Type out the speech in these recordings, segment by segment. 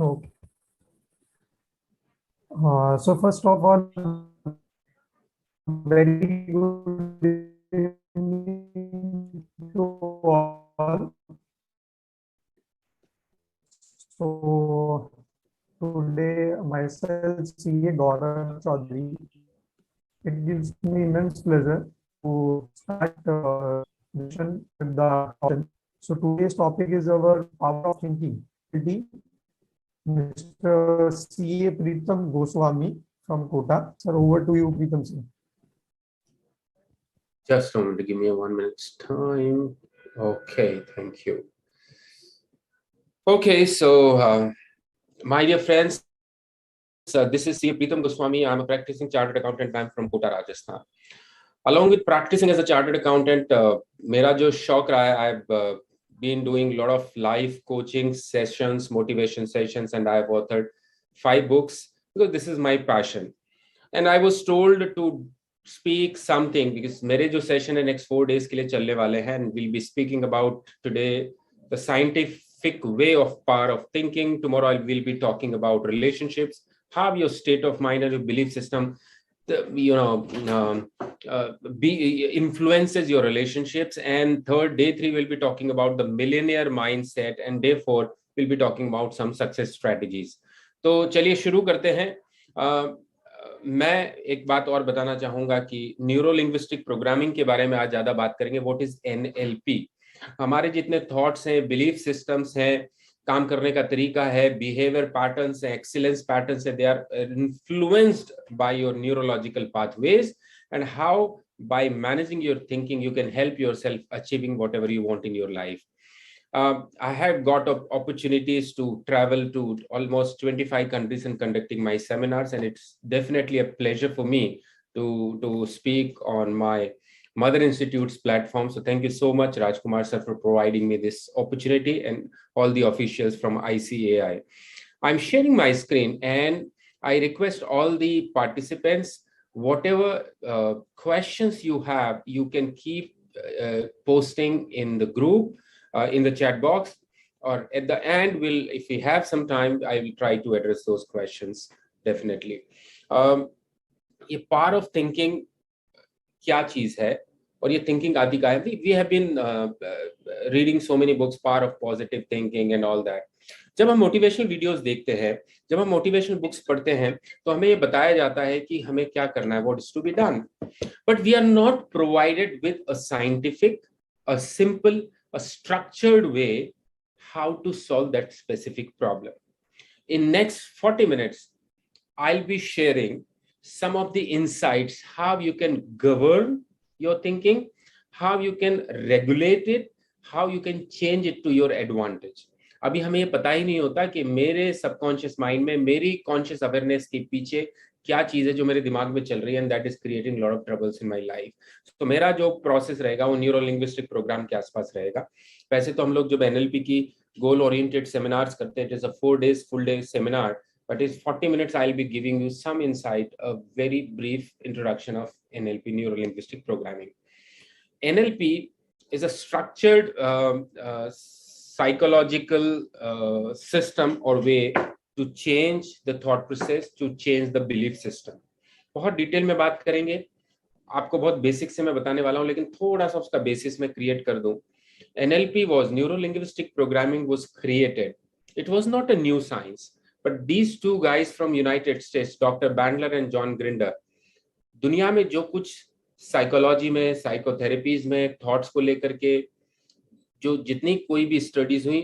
Okay. So first of all, very good evening to all. So today myself, CA Gaurav Chaudhary. It gives me immense pleasure to start session with the topic. So today's topic is our power of thinking. Mr. CA Pritam Goswami from Kota. Sir, over to you, Pritam sir. Just a moment, give me 1 minute's time. Okay, thank you. Okay, so my dear friends, this is CA Pritam Goswami. I'm a practicing chartered accountant. I'm from Kota, Rajasthan. Along with practicing as a chartered accountant, मेरा जो शौक रहा है, I've been doing a lot of live coaching sessions, motivation sessions, and I've authored 5 books because this is my passion. And I was told to speak something because मेरे जो session है next 4 days के लिए चलने वाले हैं, and we'll be speaking about today the scientific way of power of thinking. Tomorrow I will be talking about relationships, how your state of mind and your belief system influences your relationships. And third, day 3 will be talking about the millionaire mindset, and day 4 we'll be talking about some success strategies. तो चलिए शुरू करते हैं. मैं एक बात और बताना चाहूंगा कि न्यूरो लिंग्विस्टिक प्रोग्रामिंग के बारे में आज ज्यादा बात करेंगे. What is NLP? हमारे जितने थॉट्स हैं, बिलीफ सिस्टम्स हैं, काम करने का तरीका है, बिहेवियर पैटर्न्स है, एक्सीलेंस पैटर्न्स है, they are influenced by your neurological pathways, and how by managing your thinking you can help yourself achieving whatever you want in your life. I have got opportunities to travel to almost 25 countries and conducting my seminars, and it's definitely a pleasure for me to speak on my Mother Institute's platform. So thank you so much, Rajkumar sir, for providing me this opportunity, and all the officials from ICAI. I'm sharing my screen, and I request all the participants, whatever questions you have, you can keep posting in the group, in the chat box, or at the end, if we have some time, I will try to address those questions definitely. ये power of thinking क्या चीज है और ये thinking आदि का है? We have been reading so many books, power of positive thinking and all that. जब हम मोटिवेशनल वीडियोस देखते हैं, जब हम मोटिवेशनल बुक्स पढ़ते हैं, तो हमें ये बताया जाता है कि हमें क्या करना है, what is to be done, but we are not provided with a scientific, a simple, a structured way how to solve that specific problem. In next 40 minutes, I'll be sharing some of the insights, how you can govern your thinking, how you can regulate it, how you can change it to your advantage. अभी हमें ये पता ही नहीं होता कि मेरे subconscious mind में, मेरी कॉन्शियस अवेयरनेस के पीछे क्या चीज है जो मेरे दिमाग में चल रही है, and that is creating lot of troubles in my life. तो मेरा जो प्रोसेस रहेगा वो न्यूरो लिंग्विस्टिक प्रोग्राम के आसपास रहेगा. वैसे तो हम लोग जब एनएलपी की गोल ओरिएंटेड सेमिनार्स करते हैं, it is a 4 days full day seminar, but in 40 minutes I'll be giving you some insight, a very brief introduction of NLP, neuro linguistic programming. NLP is a structured psychological system or way to change the thought process, to change the belief system. बहुत detail में बात करेंगे, आपको बहुत basic से मैं बताने वाला हूं, लेकिन थोड़ा सा उसका बेसिस में क्रिएट कर दूं. NLP was neuro linguistic programming was created. It was not a new science, but these two guys from United States, Dr. Bandler and John Grinder, दुनिया में जो कुछ साइकोलॉजी में, साइकोथेरेपीज में, थॉट्स को लेकर के जो जितनी कोई भी स्टडीज हुई,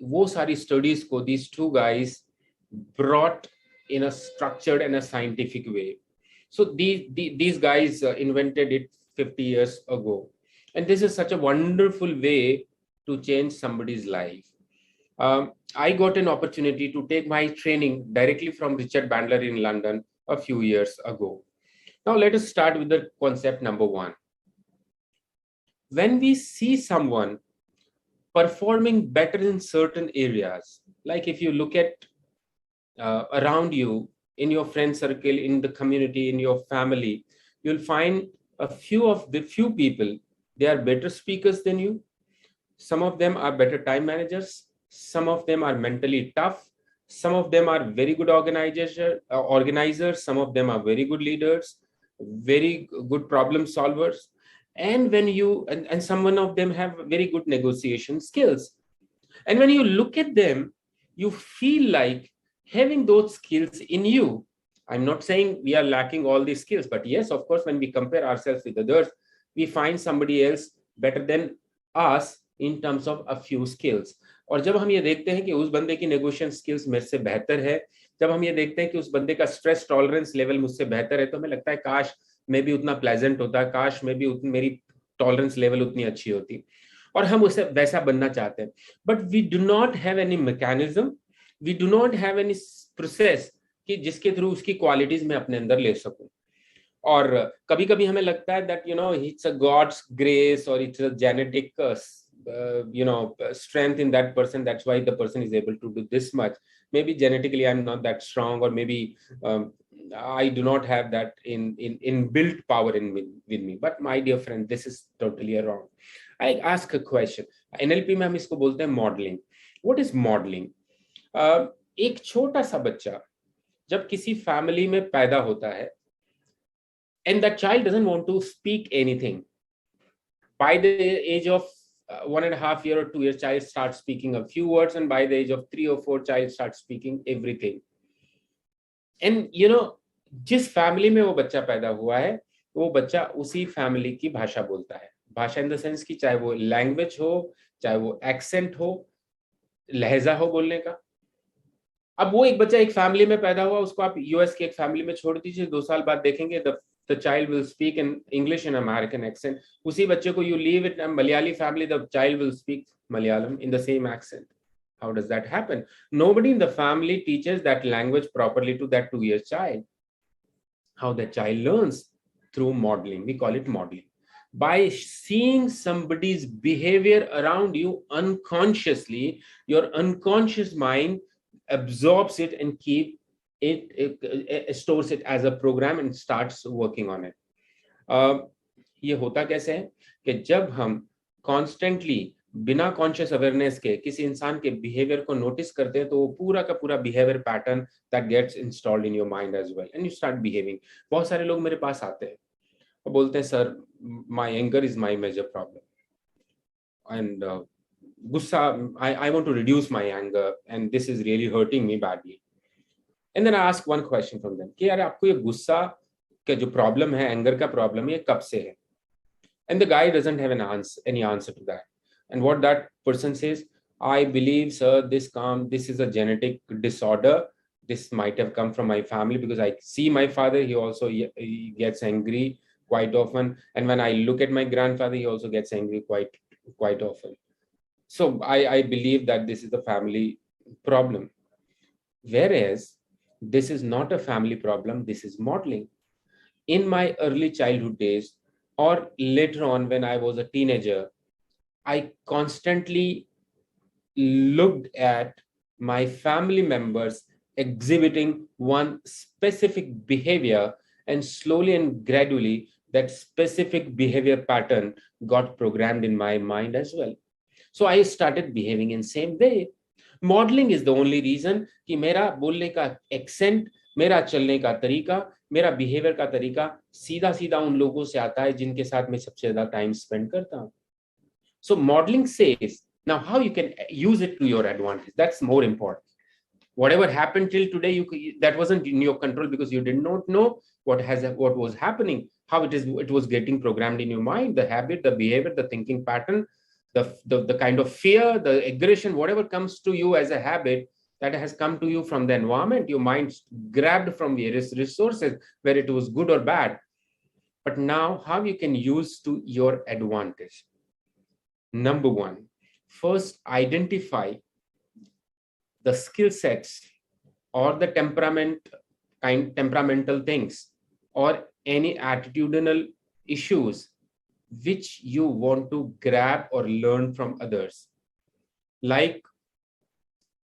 वो सारी स्टडीज को these two guys brought in a structured and a scientific way. So these guys invented it 50 years ago, and this is such a wonderful way to change somebody's life. I got an opportunity to take my training directly from Richard Bandler in London a few years ago. Now let us start with the concept number 1. When we see someone performing better in certain areas, like if you look at around you, in your friend circle, in the community, in your family, you'll find a few people, they are better speakers than you, Some of them are better time managers. Some of them are mentally tough. Some of them are very good organizers. Some of them are very good leaders, very good problem solvers. And when you, and some one of them have very good negotiation skills. And when you look at them, you feel like having those skills in you. I'm not saying we are lacking all these skills, but yes, of course, when we compare ourselves with others, we find somebody else better than us in terms of a few skills. और जब हम ये देखते हैं कि उस बंदे की नेगोशिएशन स्किल्स मेरे से बेहतर है, जब हम ये देखते हैं कि उस बंदे का स्ट्रेस टॉलरेंस लेवल मुझसे बेहतर है, तो हमें लगता है काश मैं भी उतना प्लेजेंट होता, काश मैं भी मेरी टॉलरेंस लेवल उतनी अच्छी होती, और हम उसे वैसा बनना चाहते हैं. But we do not have any mechanism, we do not have any process कि जिसके थ्रू उसकी क्वालिटीज में अपने अंदर ले सकूं. और कभी कभी हमें लगता है that it's a God's grace और it's a genetic strength in that person, that's why the person is able to do this much. Maybe genetically I'm not that strong, or maybe I do not have that in built power with me. But my dear friend, this is totally wrong. I ask a question. NLP में हम इसको बोलते हैं modelling. What is modeling? एक छोटा सा बच्चा जब किसी फैमिली में पैदा होता है, and that child doesn't want to speak anything. By the age of 1.5 year or 2 years, child starts speaking a few words, and by the age of 3 or 4, child starts speaking everything. And जिस family में वो बच्चा पैदा हुआ है, वो बच्चा उसी फैमिली की भाषा बोलता है. भाषा इन द सेंस कि चाहे वो लैंग्वेज हो, चाहे वो एक्सेंट हो, लहजा हो बोलने का. अब वो एक बच्चा एक फैमिली में पैदा हुआ, उसको आप यूएस के एक फैमिली में छोड़ दीजिए, 2 साल बाद देखेंगे the child will speak in English and American accent. उसी बच्चे को you leave it in a Malayali family, the child will speak Malayalam in the same accent. How does that happen? Nobody in the family teaches that language properly to that 2-year child. How that child learns? Through modeling. We call it modeling. By seeing somebody's behavior around you unconsciously, your unconscious mind absorbs it and it stores it as a program and starts working on it. ये होता कैसे है कि जब हम constantly बिना conscious awareness के किसी इंसान के behavior को notice करते हैं, तो वो पूरा का पूरा behavior pattern that gets installed in your mind as well, and you start behaving. बहुत सारे लोग मेरे पास आते हैं और बोलते हैं, sir my anger is my major problem, and गुस्सा, I want to reduce my anger and this is really hurting me badly. And then I ask one question from them कि यार आपको ये गुस्सा का जो प्रॉब्लम है, एंगर का प्रॉब्लम, ये कब से है? And the guy doesn't have any answer to that. And what that person says, I believe, sir, this is a genetic disorder. This might have come from my family, because I see my father, he gets angry quite often. And when I look at my grandfather, he also gets angry quite often. So I believe that this is the family problem. Whereas this is not a family problem, this is modeling. In my early childhood days, or later on when I was a teenager, I constantly looked at my family members exhibiting one specific behavior, and slowly and gradually that specific behavior pattern got programmed in my mind as well. So I started behaving in same way. Modeling is the only reason कि मेरा बोलने का accent, मेरा चलने का तरीका, मेरा behaviour का तरीका सीधा सीधा उन लोगों से आता है जिनके साथ मैं सबसे ज्यादा टाइम स्पेंड करता हूं. So modeling says, now how you can use it to your advantage, that's more important. Whatever happened till today, that wasn't in your control, because you did not know what was happening, how it was getting programmed in your mind, the habit, the behavior, the thinking pattern, the kind of fear, the aggression, whatever comes to you as a habit, that has come to you from the environment. Your mind grabbed from various resources, where it was good or bad. But now how you can use to your advantage? Number one, first identify the skill sets or the temperamental things or any attitudinal issues which you want to grab or learn from others. Like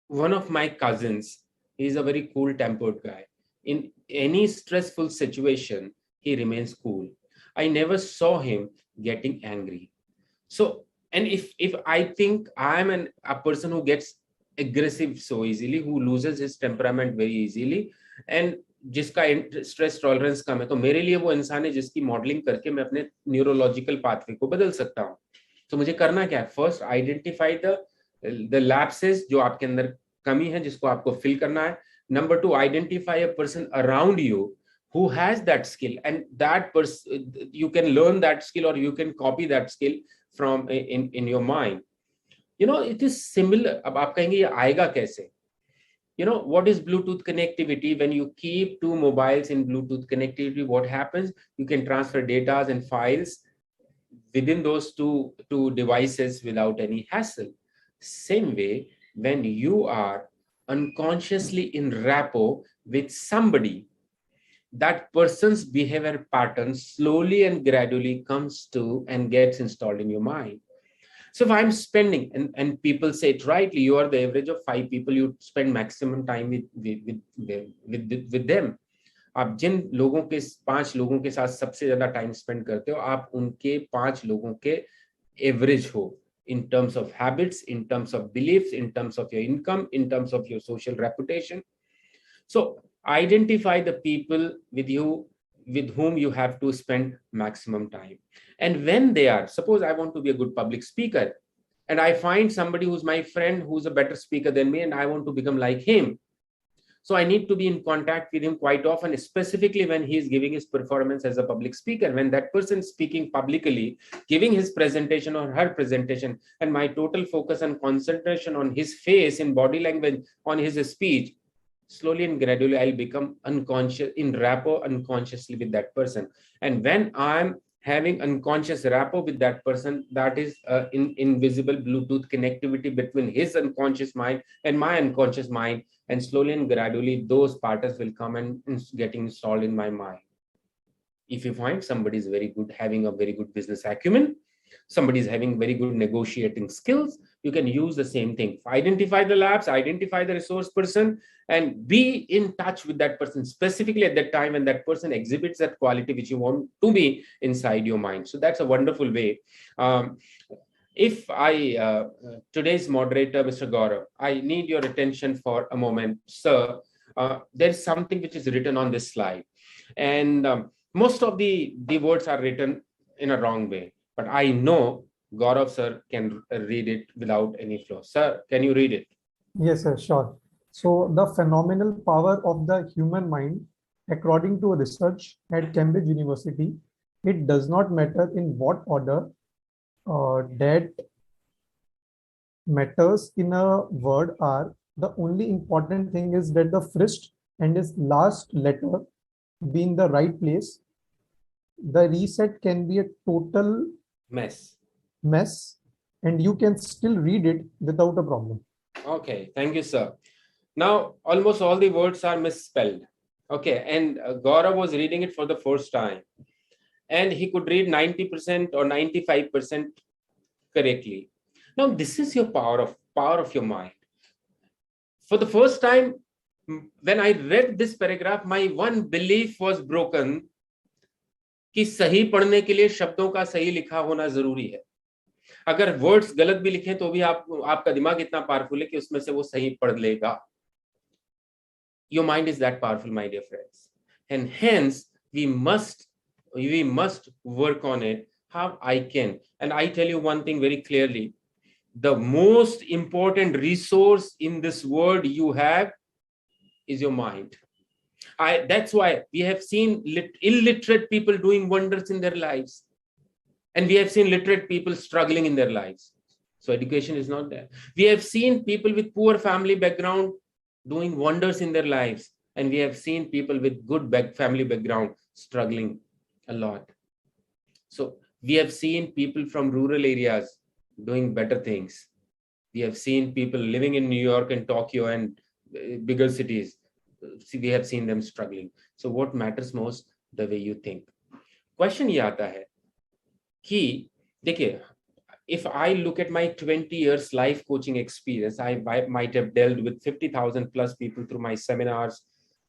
one of my cousins, he's a very cool-tempered guy. In any stressful situation, he remains cool. I never saw him getting angry. So And if I think I'm a person who gets aggressive so easily, who loses his temperament very easily, and जिसका stress tolerance कम है, तो मेरे लिए वो इंसान है जिसकी modelling करके मैं अपने न्यूरोलॉजिकल पाथवे को बदल सकता हूँ. तो मुझे करना क्या है? फर्स्ट आइडेंटिफाई द लैप्सेस जो आपके अंदर कमी है, जिसको आपको फिल करना है. Number two, identify a person around you who has that skill, and that person, you can learn that skill or you can copy that skill from in your mind. It is similar. अब आप कहेंगे ये आएगा कैसे? What is Bluetooth connectivity? When you keep two mobiles in Bluetooth connectivity, what happens? You can transfer data and files within those two devices without any hassle. Same way, when you are unconsciously in rapport with somebody, that person's behavior pattern slowly and gradually comes to and gets installed in your mind. So if I'm spending, and people say it rightly, you are the average of 5 people you spend maximum time with them. आप जिन लोगों के 5 लोगों के साथ सबसे ज्यादा time spend करते हो, आप उनके 5 लोगों के एवरेज हो, in terms of habits, in terms of beliefs, in terms of your income, in terms of your social reputation. So identify the people with whom you have to spend maximum time. And when they are, suppose I want to be a good public speaker, and I find somebody who's my friend who's a better speaker than me, and I want to become like him. So I need to be in contact with him quite often, specifically when he is giving his performance as a public speaker. When that person is speaking publicly, giving his presentation or her presentation, and my total focus and concentration on his face, in body language, on his speech, slowly and gradually I'll become unconscious, in rapport unconsciously with that person. And when I'm having unconscious rapport with that person, that is invisible Bluetooth connectivity between his unconscious mind and my unconscious mind, and slowly and gradually those patterns will come and getting installed in my mind. If you find somebody is very good, having a very good business acumen, somebody is having very good negotiating skills, you can use the same thing. Identify the labs, identify the resource person, and be in touch with that person specifically at that time when that person exhibits that quality which you want to be inside your mind. So that's a wonderful way. If I, today's moderator, Mr. Gaurav, I need your attention for a moment, sir. There's something which is written on this slide, and most of the words are written in a wrong way. But I know Gaurav sir can read it without any flaw. Sir, can you read it? Yes, sir, sure. So the phenomenal power of the human mind, according to research at Cambridge University, it does not matter in what order that matters in a word are. The only important thing is that the first and its last letter be in the right place. The reset can be a total mess, and you can still read it without a problem. Okay, thank you, sir. Now, almost all the words are misspelled. Okay, and Gaurav was reading it for the first time, and he could read 90% or 95% correctly. Now, this is your power of your mind. For the first time, when I read this paragraph, my one belief was broken कि सही पढ़ने के लिए शब्दों का सही लिखा होना जरूरी है. अगर वर्ड्स गलत भी लिखें तो भी आपका दिमाग इतना पावरफुल है कि उसमें से वो सही पढ़ लेगा. Your mind is that powerful, my dear friends, and hence we must work on it. How I can, and I tell you one thing very clearly: the most important resource in this world you have is your mind. That's why we have seen illiterate people doing wonders in their lives, and we have seen literate people struggling in their lives. So education is not there. We have seen people with poor family background doing wonders in their lives, and we have seen people with good family background struggling a lot. So we have seen people from rural areas doing better things. We have seen people living in New York and Tokyo and bigger cities. We have seen them struggling. So what matters most? The way you think. Question ये आता है कि देखिए, if I look at my 20 years life coaching experience, I might have dealt with 50,000 plus people through my seminars,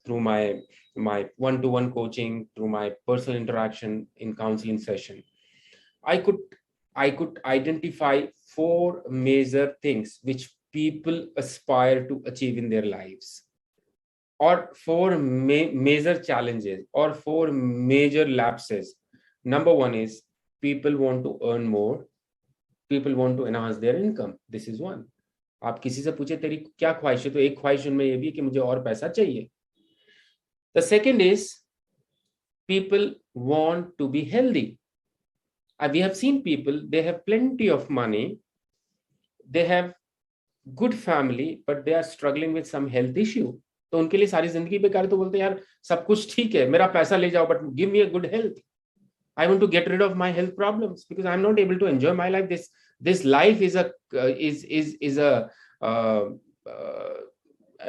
through my one-to-one coaching, through my personal interaction in counseling session. I could identify 4 major things which people aspire to achieve in their lives, or 4 major challenges, or 4 major lapses. Number 1 is people want to earn more, people want to enhance their income. This is one. आप किसी से पूछे तेरी क्या ख्वाहिश है, तो एक ख्वाहिश उनमें ये भी है कि मुझे और पैसा चाहिए. The second is people want to be healthy. We have seen people, they have plenty of money, they have good family, but they are struggling with some health issue. तो उनके लिए सारी जिंदगी बेकार है. तो बोलते हैं यार सब कुछ ठीक है, मेरा पैसा ले जाओ, but give me a good health. I want to get rid of my health problems because I'm not able to enjoy my life. This life is a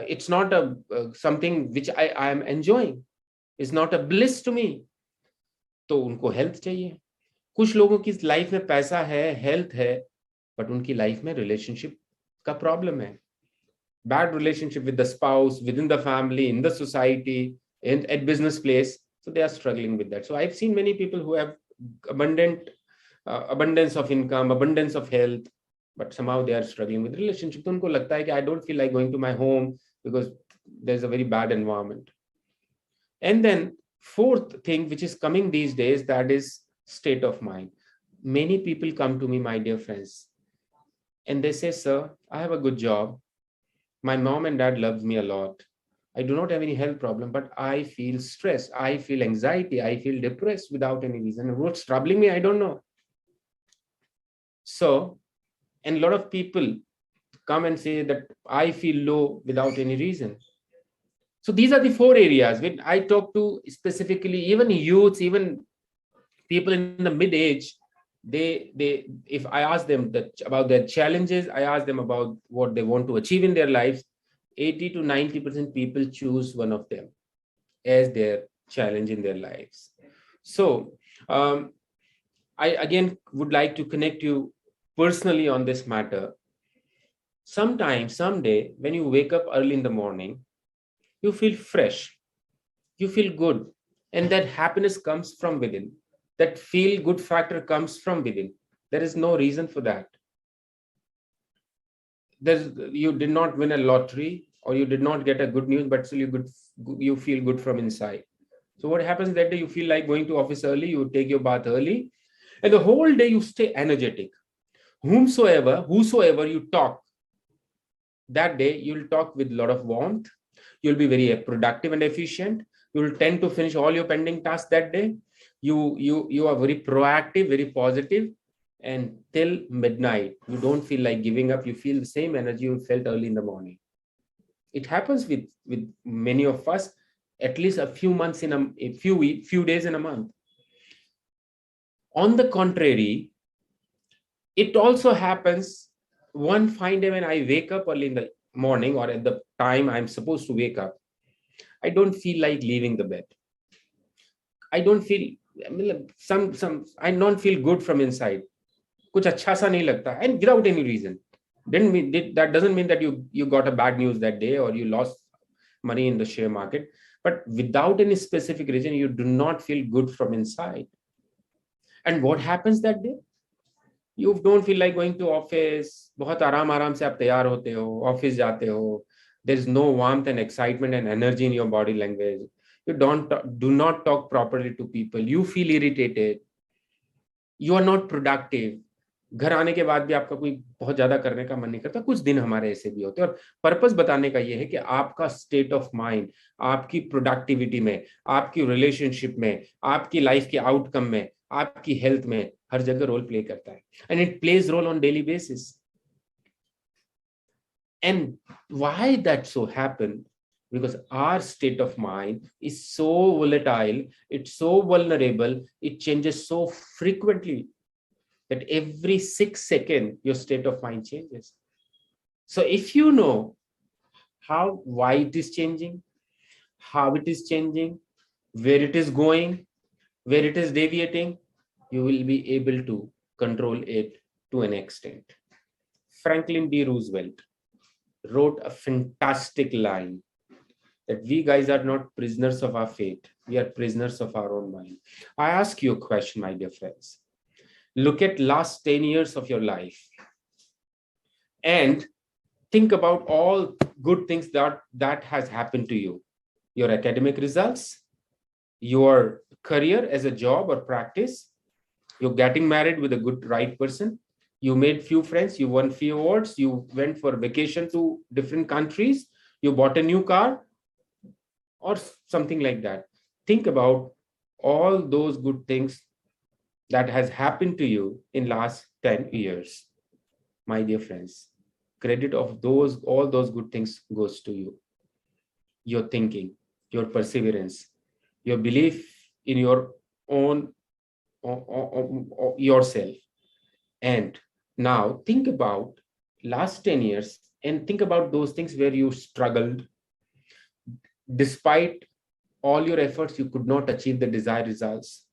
it's not a something which I am enjoying. It's not a bliss to me. तो उनको health चाहिए. कुछ लोगों की life में पैसा है, health है, बट उनकी लाइफ में रिलेशनशिप का प्रॉब्लम है. Bad relationship with the spouse, within the family, in the society, at business place. So they are struggling with that. So I've seen many people who have abundance of income, abundance of health, but somehow they are struggling with relationship. तो उनको लगता है कि I don't feel like going to my home because there's a very bad environment. And then fourth thing which is coming these days, that is state of mind. Many people come to me, my dear friends, and they say, sir, I have a good job. My mom and dad loves me a lot. I do not have any health problem, but I feel stress. I feel anxiety. I feel depressed without any reason. What's troubling me, I don't know. So, and a lot of people come and say that I feel low without any reason. So these are the 4 areas when I talk to specifically, even youths, even people in the mid-age. They if I ask them about their challenges, I ask them about what they want to achieve in their lives, 80 to 90% people choose one of them as their challenge in their lives. So I again would like to connect you personally on this matter. Sometime, someday, when you wake up early in the morning, you feel fresh, you feel good, and that happiness comes from within. That feel good factor comes from within. There is no reason for that. You did not win a lottery, or you did not get a good news, but still you feel good from inside. So what happens that day? You feel like going to office early, you take your bath early, and the whole day you stay energetic. Whosoever you talk, that day you'll talk with a lot of warmth. You'll be very productive and efficient. You'll tend to finish all your pending tasks that day. You are very proactive, very positive, and till midnight you don't feel like giving up. You feel the same energy you felt early in the morning. It happens with many of us, at least a few months in a few days in a month. On the contrary, it also happens one fine day when I wake up early in the morning, or at the time I'm supposed to wake up, I don't feel like leaving the bed. I don't feel I don't feel good from inside. कुछ अच्छा सा नहीं लगता, and without any reason. That doesn't mean that you got a bad news that day, or you lost money in the share market, but without any specific reason, you do not feel good from inside. And what happens that day? You don't feel like going to office. बहुत आराम से आप तैयार होते हो, office जाते हो. There is no warmth and excitement and energy in your body language. You do not talk properly to people. You feel irritated. You are not productive. घर आने के बाद भी आपका कोई बहुत ज्यादा करने का मन नहीं करता. कुछ दिन हमारे ऐसे भी होते हैं, और पर्पस बताने का ये है कि आपका स्टेट ऑफ माइंड आपकी प्रोडक्टिविटी में, आपकी रिलेशनशिप में, आपकी लाइफ के आउटकम में, आपकी हेल्थ में हर जगह रोल प्ले करता है. And it plays roll on daily basis. And why that so happened? Because our state of mind is so volatile, it's so vulnerable, it changes so frequently that every 6 seconds your state of mind changes. So if you know why it is changing, how it is changing, where it is going, where it is deviating, you will be able to control it to an extent. Franklin D. Roosevelt wrote a fantastic line that we guys are not prisoners of our fate. We are prisoners of our own mind. I ask you a question, my dear friends. Look at last 10 years of your life and think about all good things that has happened to you. Your academic results, your career as a job or practice, you're getting married with a good right person, you made few friends, you won few awards, you went for vacation to different countries, you bought a new car or something like that. Think about all those good things that has happened to you in last 10 years. My dear friends, credit of those, all those good things goes to you. Your thinking, your perseverance, your belief in your own yourself. And now think about last 10 years and think about those things where you struggled. Despite all your efforts, you could not achieve the desired results.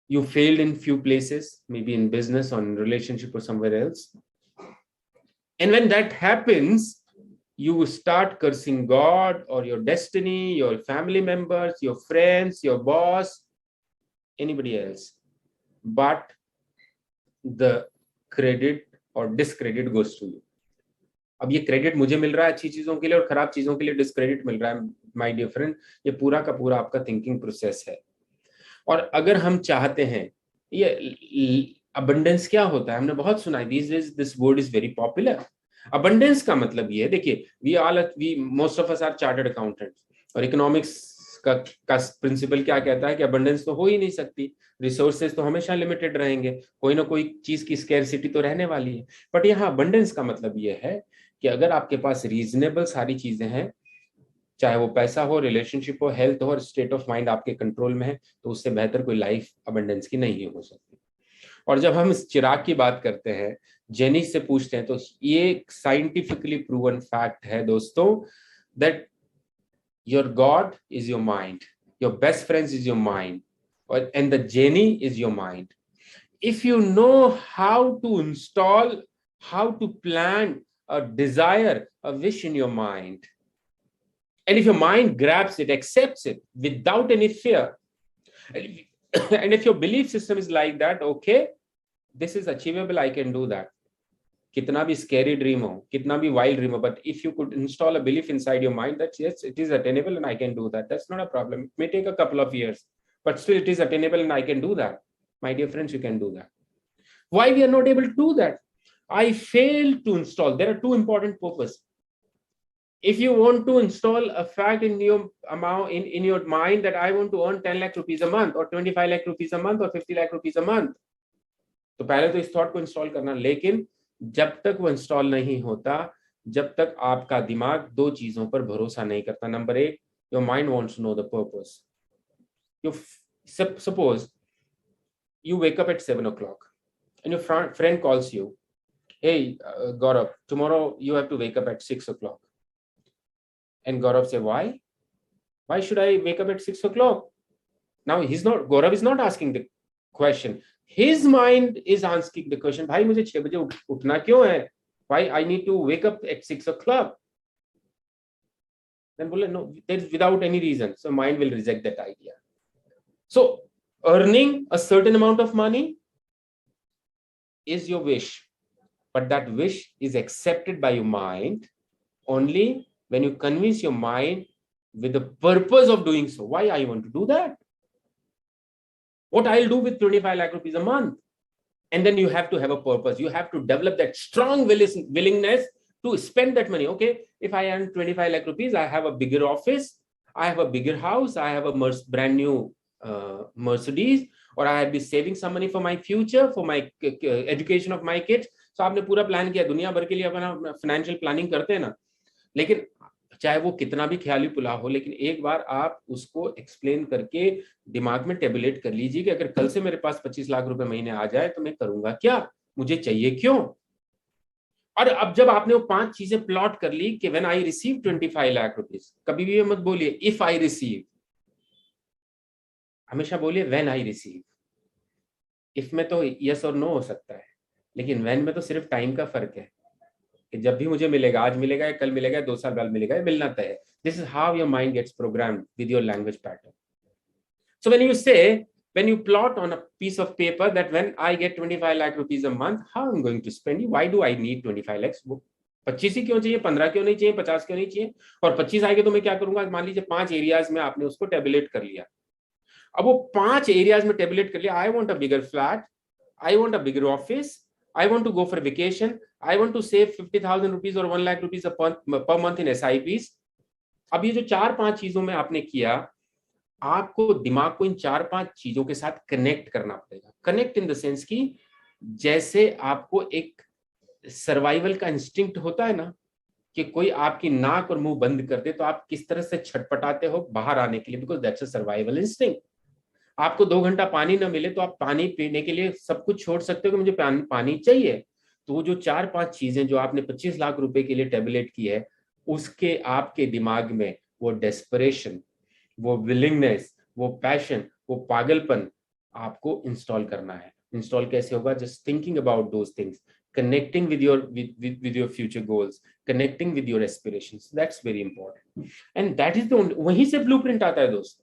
You failed in few places, maybe in business or in relationship or somewhere else. And when that happens, you start cursing God or your destiny, your family members, your friends, your boss, anybody else. But the credit or discredit goes to you. अब ये credit मुझे मिल रहा है अच्छी चीजों के लिए और खराब चीजों के लिए डिस्क्रेडिट मिल रहा है माय डियर फ्रेंड, ये पूरा का पूरा आपका थिंकिंग प्रोसेस है। और अगर हम चाहते हैं, ये अबंडेंस क्या होता है, हमने बहुत सुना है, this word is very popular. Abundance का मतलब ये है, देखिए we most of us are chartered accountants और इकोनॉमिक्स का प्रिंसिपल क्या कहता है कि अबंडेंस तो हो ही नहीं सकती, रिसोर्सेज तो हमेशा लिमिटेड रहेंगे, कोई ना कोई चीज की स्कैरसिटी तो रहने वाली है। बट यहाँ अबंडेंस का मतलब ये है कि अगर आपके पास रीजनेबल सारी चीजें हैं, चाहे वो पैसा हो, रिलेशनशिप हो, हेल्थ हो और स्टेट ऑफ माइंड आपके कंट्रोल में है, तो उससे बेहतर कोई लाइफ अबंडेंस की नहीं हो सकती। और जब हम इस चिराग की बात करते हैं, जेनी से पूछते हैं, तो ये साइंटिफिकली प्रूवन फैक्ट है दोस्तों, that your God is your mind, your best friends is your mind, और and the genie is your mind. If you know how to install, how to plan a desire, a wish in your mind, and if your mind grabs it, accepts it without any fear, and if your belief system is like that, okay, this is achievable, I can do that. Kitna bhi scary dream ho, kitna bhi wild dream ho, but if you could install a belief inside your mind that yes, it is attainable and I can do that, that's not a problem. It may take a couple of years, but still it is attainable and I can do that. My dear friends, you can do that. Why we are not able to do that? I failed to install. There are two important purposes. If you want to install a fact in your amount in your mind that I want to earn 10 lakh rupees a month or 25 lakh rupees a month or 50 lakh rupees a month, तो पहले तो इस thought को install करना। लेकिन जब तक वो इंस्टॉल नहीं होता, जब तक आपका दिमाग दो चीजों पर भरोसा नहीं करता। नंबर एक, your mind wants to know the purpose. You suppose you wake up at 7 o'clock and your friend calls you, hey, Gaurav, tomorrow you have to wake up at 6 o'clock. And Gaurav say, why? Why should I wake up at 6 o'clock? Now Gaurav is not asking the question. His mind is asking the question, भाई मुझे 6 बजे उठना क्यों है? Why I need to wake up at 6 o'clock? Then बोले, no, that's without any reason. So mind will reject that idea. So earning a certain amount of money is your wish, but that wish is accepted by your mind only when you convince your mind with the purpose of doing so. Why I want to do that? What I'll do with 25 lakh rupees a month? And then you have to have a purpose. You have to develop that strong willingness to spend that money. Okay, if I earn 25 lakh rupees, I have a bigger office, I have a bigger house, I have a brand new Mercedes, or I have been saving some money for my future, for my education of my kids. So आपने पूरा plan किया, दुनिया भर के लिए अपना financial planning करते हैं ना, लेकिन चाहे वो कितना भी ख्याली पुलाव हो, लेकिन एक बार आप उसको एक्सप्लेन करके दिमाग में टेबुलेट कर लीजिए कि अगर कल से मेरे पास 25 लाख रुपए महीने आ जाए तो मैं करूंगा क्या, मुझे चाहिए क्यों। और अब जब आपने वो 5 चीजें प्लॉट कर ली कि when I receive 25 lakh rupees, कभी भी मत बोलिए इफ आई रिसीव, हमेशा बोलिए व्हेन आई रिसीव। इफ में तो यस और नो हो सकता है, लेकिन व्हेन में तो सिर्फ टाइम का फर्क है कि जब भी मुझे मिलेगा, आज मिलेगा या कल मिलेगा, 2 साल बाद मिलेगा, मिलना तय है। This is how your mind gets programmed with your language pattern. So when when you plot on a piece of paper that when I get 25 lakh rupees a month, how I'm going to spend it? Why do I need 25 lakhs? 25 ही क्यों चाहिए, 15 क्यों नहीं चाहिए, 50 क्यों नहीं चाहिए? और 25 आएगा तो मैं क्या करूंगा? मान लीजिए 5 एरियाज में आपने उसको टेबुलेट कर लिया। अब वो 5 एरियाज में टेबुलेट कर लिया। I want a bigger flat, I want a bigger office, I want to go for vacation, I want to save 50,000 rupees और 1 lakh rupees per month in SIPs। अब ये जो 4-5 चीजों में आपने किया, आपको दिमाग को इन 4-5 चीजों के साथ कनेक्ट करना पड़ेगा। कनेक्ट इन द सेंस की जैसे आपको एक सर्वाइवल का इंस्टिंक्ट होता है ना, कि कोई आपकी नाक और मुंह बंद कर दे तो आप किस तरह से छटपटाते हो बाहर आने के लिए, because that's a survival instinct. आपको 2 घंटा पानी ना मिले तो आप पानी पीने के लिए सब कुछ छोड़ सकते हो कि मुझे पानी चाहिए। तो वो जो 4-5 चीजें जो आपने 25 लाख रुपए के लिए टेबलेट की है, उसके आपके दिमाग में वो डेस्परेशन, वो विलिंगनेस, वो पैशन, वो पागलपन आपको इंस्टॉल करना है। इंस्टॉल कैसे होगा? Just thinking about those things, connecting with your future goals, connecting with your aspirations. That's very important, and that is the वहीं से ब्लूप्रिंट आता है दोस्त।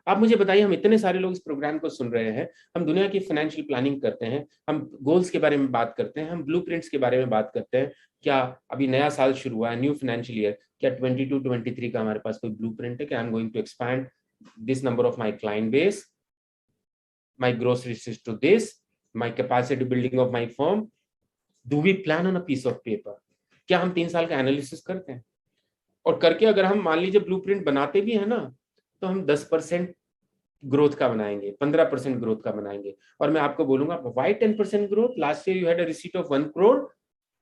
आप मुझे बताइए, हम इतने सारे लोग इस प्रोग्राम को सुन रहे हैं, हम दुनिया की फाइनेंशियल प्लानिंग करते हैं, हम गोल्स के बारे में बात करते हैं, हम ब्लूप्रिंट्स के बारे में बात करते हैं। क्या अभी नया साल शुरू हुआ है, न्यू फाइनेंशियल ईयर, क्या 22-23 का हमारे पास कोई ब्लूप्रिंट है कि I am going to expand this number of my client base, my groceries to this, my capacity building of my firm? Do we plan on a piece of paper? क्या हम 3 साल का एनालिसिस करते हैं? और करके अगर हम मान लीजिए ब्लूप्रिंट बनाते भी है ना, तो हम 10% ग्रोथ का बनाएंगे, 15% ग्रोथ का बनाएंगे। और मैं आपको बोलूंगा, why 10% growth? Last year you had a receipt of 1 crore,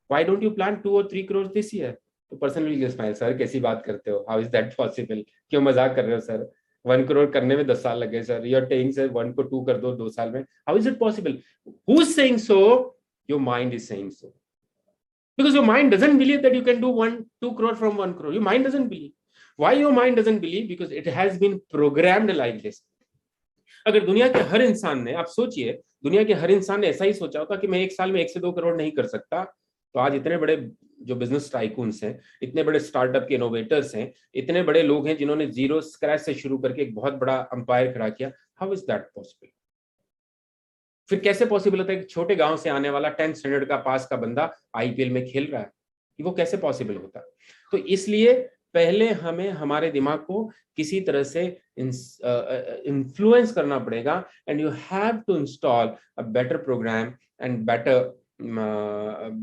why don't you plan 2 or 3 crores this year? तो person will just smile, sir कैसी बात करते हो, हाउ इज दैट पॉसिबल, क्यों मजाक कर रहे हो सर, 1 crore करने में 10 साल लगे सर, यू आर टेइंग सर 1 को 2 कर दो 2 साल में, how is it possible? Who is saying so? Your mind is saying so, because your mind doesn't believe that you can do 2 crore from 1 crore. Your mind doesn't believe. Why your mind doesn't believe? Because it has been programmed like this. अगर दुनिया के हर इंसान ने, आप सोचिए, दुनिया के हर इंसान ने ऐसा ही सोचा होता कि मैं 1 साल में 1 से 2 करोड़ नहीं कर सकता, तो आज इतने बड़े जो बिजनेस टाइकून्स हैं, इतने बड़े स्टार्टअप के इनोवेटर्स हैं, इतने बड़े लोग हैं जिन्होंने जीरो स्क्रैच से शुरू करके एक बहुत बड़ा अंपायर खड़ा किया। How is that possible? फिर कैसे पॉसिबल होता है कि छोटे गांव से आने वाला 10th स्टैंडर्ड का पास का बंदा IPL में खेल रहा है? कि वो कैसे पॉसिबल होता? तो इसलिए पहले हमें हमारे दिमाग को किसी तरह से इन्फ्लुएंस करना पड़ेगा, and you have to install a better program and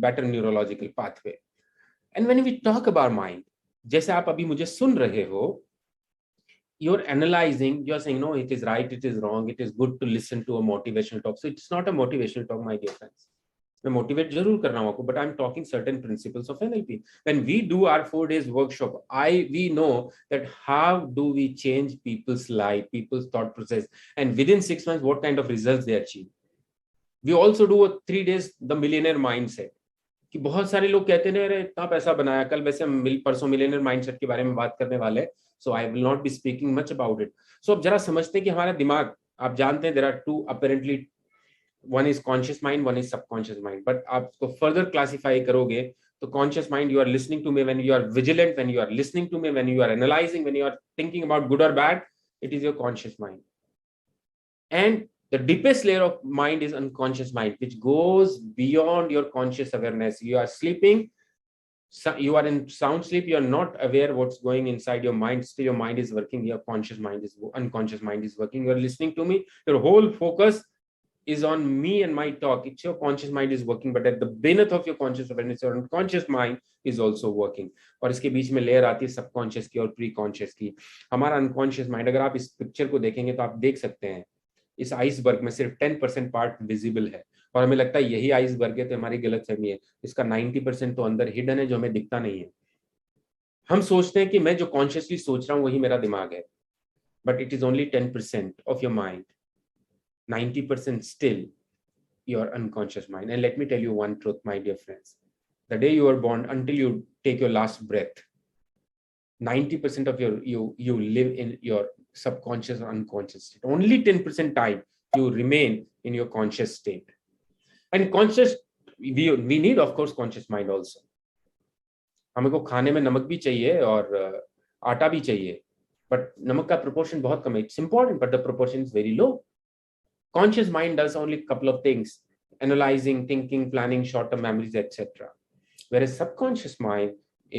better neurological pathway. And when we talk about mind, जैसे आप अभी मुझे सुन रहे हो, you're analyzing, you're saying no, it is right, it is wrong, it is good to listen to a motivational talk. So it's not a motivational talk, my dear friends. मैं motivate जरूर कर रहा हूं आपको, but I am talking certain principles of NLP. When we do our 4 days workshop, we know that how do we change people's life, people's thought process, and within 6 months what kind of results they achieve. We also do a 3 days the millionaire mindset, कि बहुत सारे लोग कहते हैं अरे इतना पैसा बनाया, कल वैसे हम परसों मिलियनर माइंडसेट के बारे में बात करने वाले, so I will not be speaking much about it. So अब जरा समझते हैं कि हमारा दिमाग, आप जानते हैं there are 2 apparently, one is conscious mind, one is subconscious mind, but आप उसको फर्दर क्लासिफाई करोगे तो conscious mind, you are listening to me when you are vigilant, when you are listening to me, when you are analyzing, when you are thinking about good और bad, it is your conscious mind. And the deepest layer of mind is unconscious mind, which goes beyond your conscious awareness. You are sleeping, you are in sound sleep, you are not aware what's going inside your mind, still your mind is working, your conscious mind is, unconscious mind is working. You are listening to me, your whole focus is on me and my talk. It's your conscious mind is working, but at the beneath of your conscious awareness, your unconscious mind is also working. और इसके बीच में layer आती है subconscious की और pre conscious की। हमारा unconscious mind, अगर आप इस पिक्चर को देखेंगे तो आप देख सकते हैं इस आइसबर्ग में सिर्फ 10% पार्ट विजिबल है, और हमें लगता है यही आइसबर्ग है, तो हमारी गलतफहमी है। इसका 90% तो अंदर हिडन है, जो हमें दिखता नहीं है। हम सोचते हैं कि मैं जो कॉन्शियसली सोच रहा हूं वही मेरा दिमाग है, but it is only 10% of your mind, 90% still your unconscious mind. And let me tell you one truth, my dear friends. The day you are born until you take your last breath, 90% of you live in your subconscious or unconscious state. Only 10% time you remain in your conscious state. And conscious, we need of course conscious mind also. हमको खाने में नमक भी चाहिए और आटा भी चाहिए, but नमक का proportion बहुत कम है. It's important, but the proportion is very low. Conscious mind does only a couple of things: analyzing, thinking, planning, short-term memories, etc. Whereas subconscious mind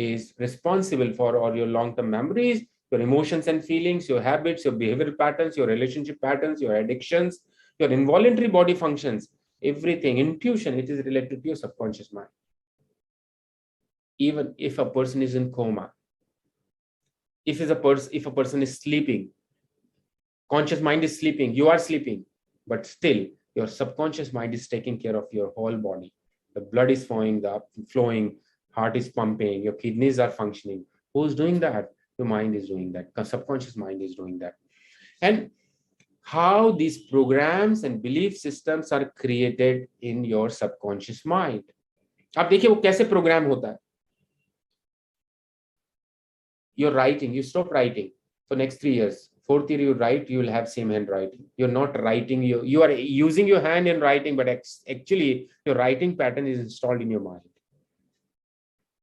is responsible for all your long-term memories, your emotions and feelings, your habits, your behavioral patterns, your relationship patterns, your addictions, your involuntary body functions, everything, intuition, it is related to your subconscious mind. Even if a person is in coma, if a person is sleeping, conscious mind is sleeping, you are sleeping, but still your subconscious mind is taking care of your whole body. The blood is flowing, heart is pumping, your kidneys are functioning. Who's doing that? Your mind is doing that. Subconscious mind is doing that. And how these programs and belief systems are created in your subconscious mind. आप देखिए वो कैसे programme होता है. You're writing, you stop writing for next 3 years. 4th year you write, you will have same handwriting. You're not writing, you are using your hand in writing, but actually your writing pattern is installed in your mind.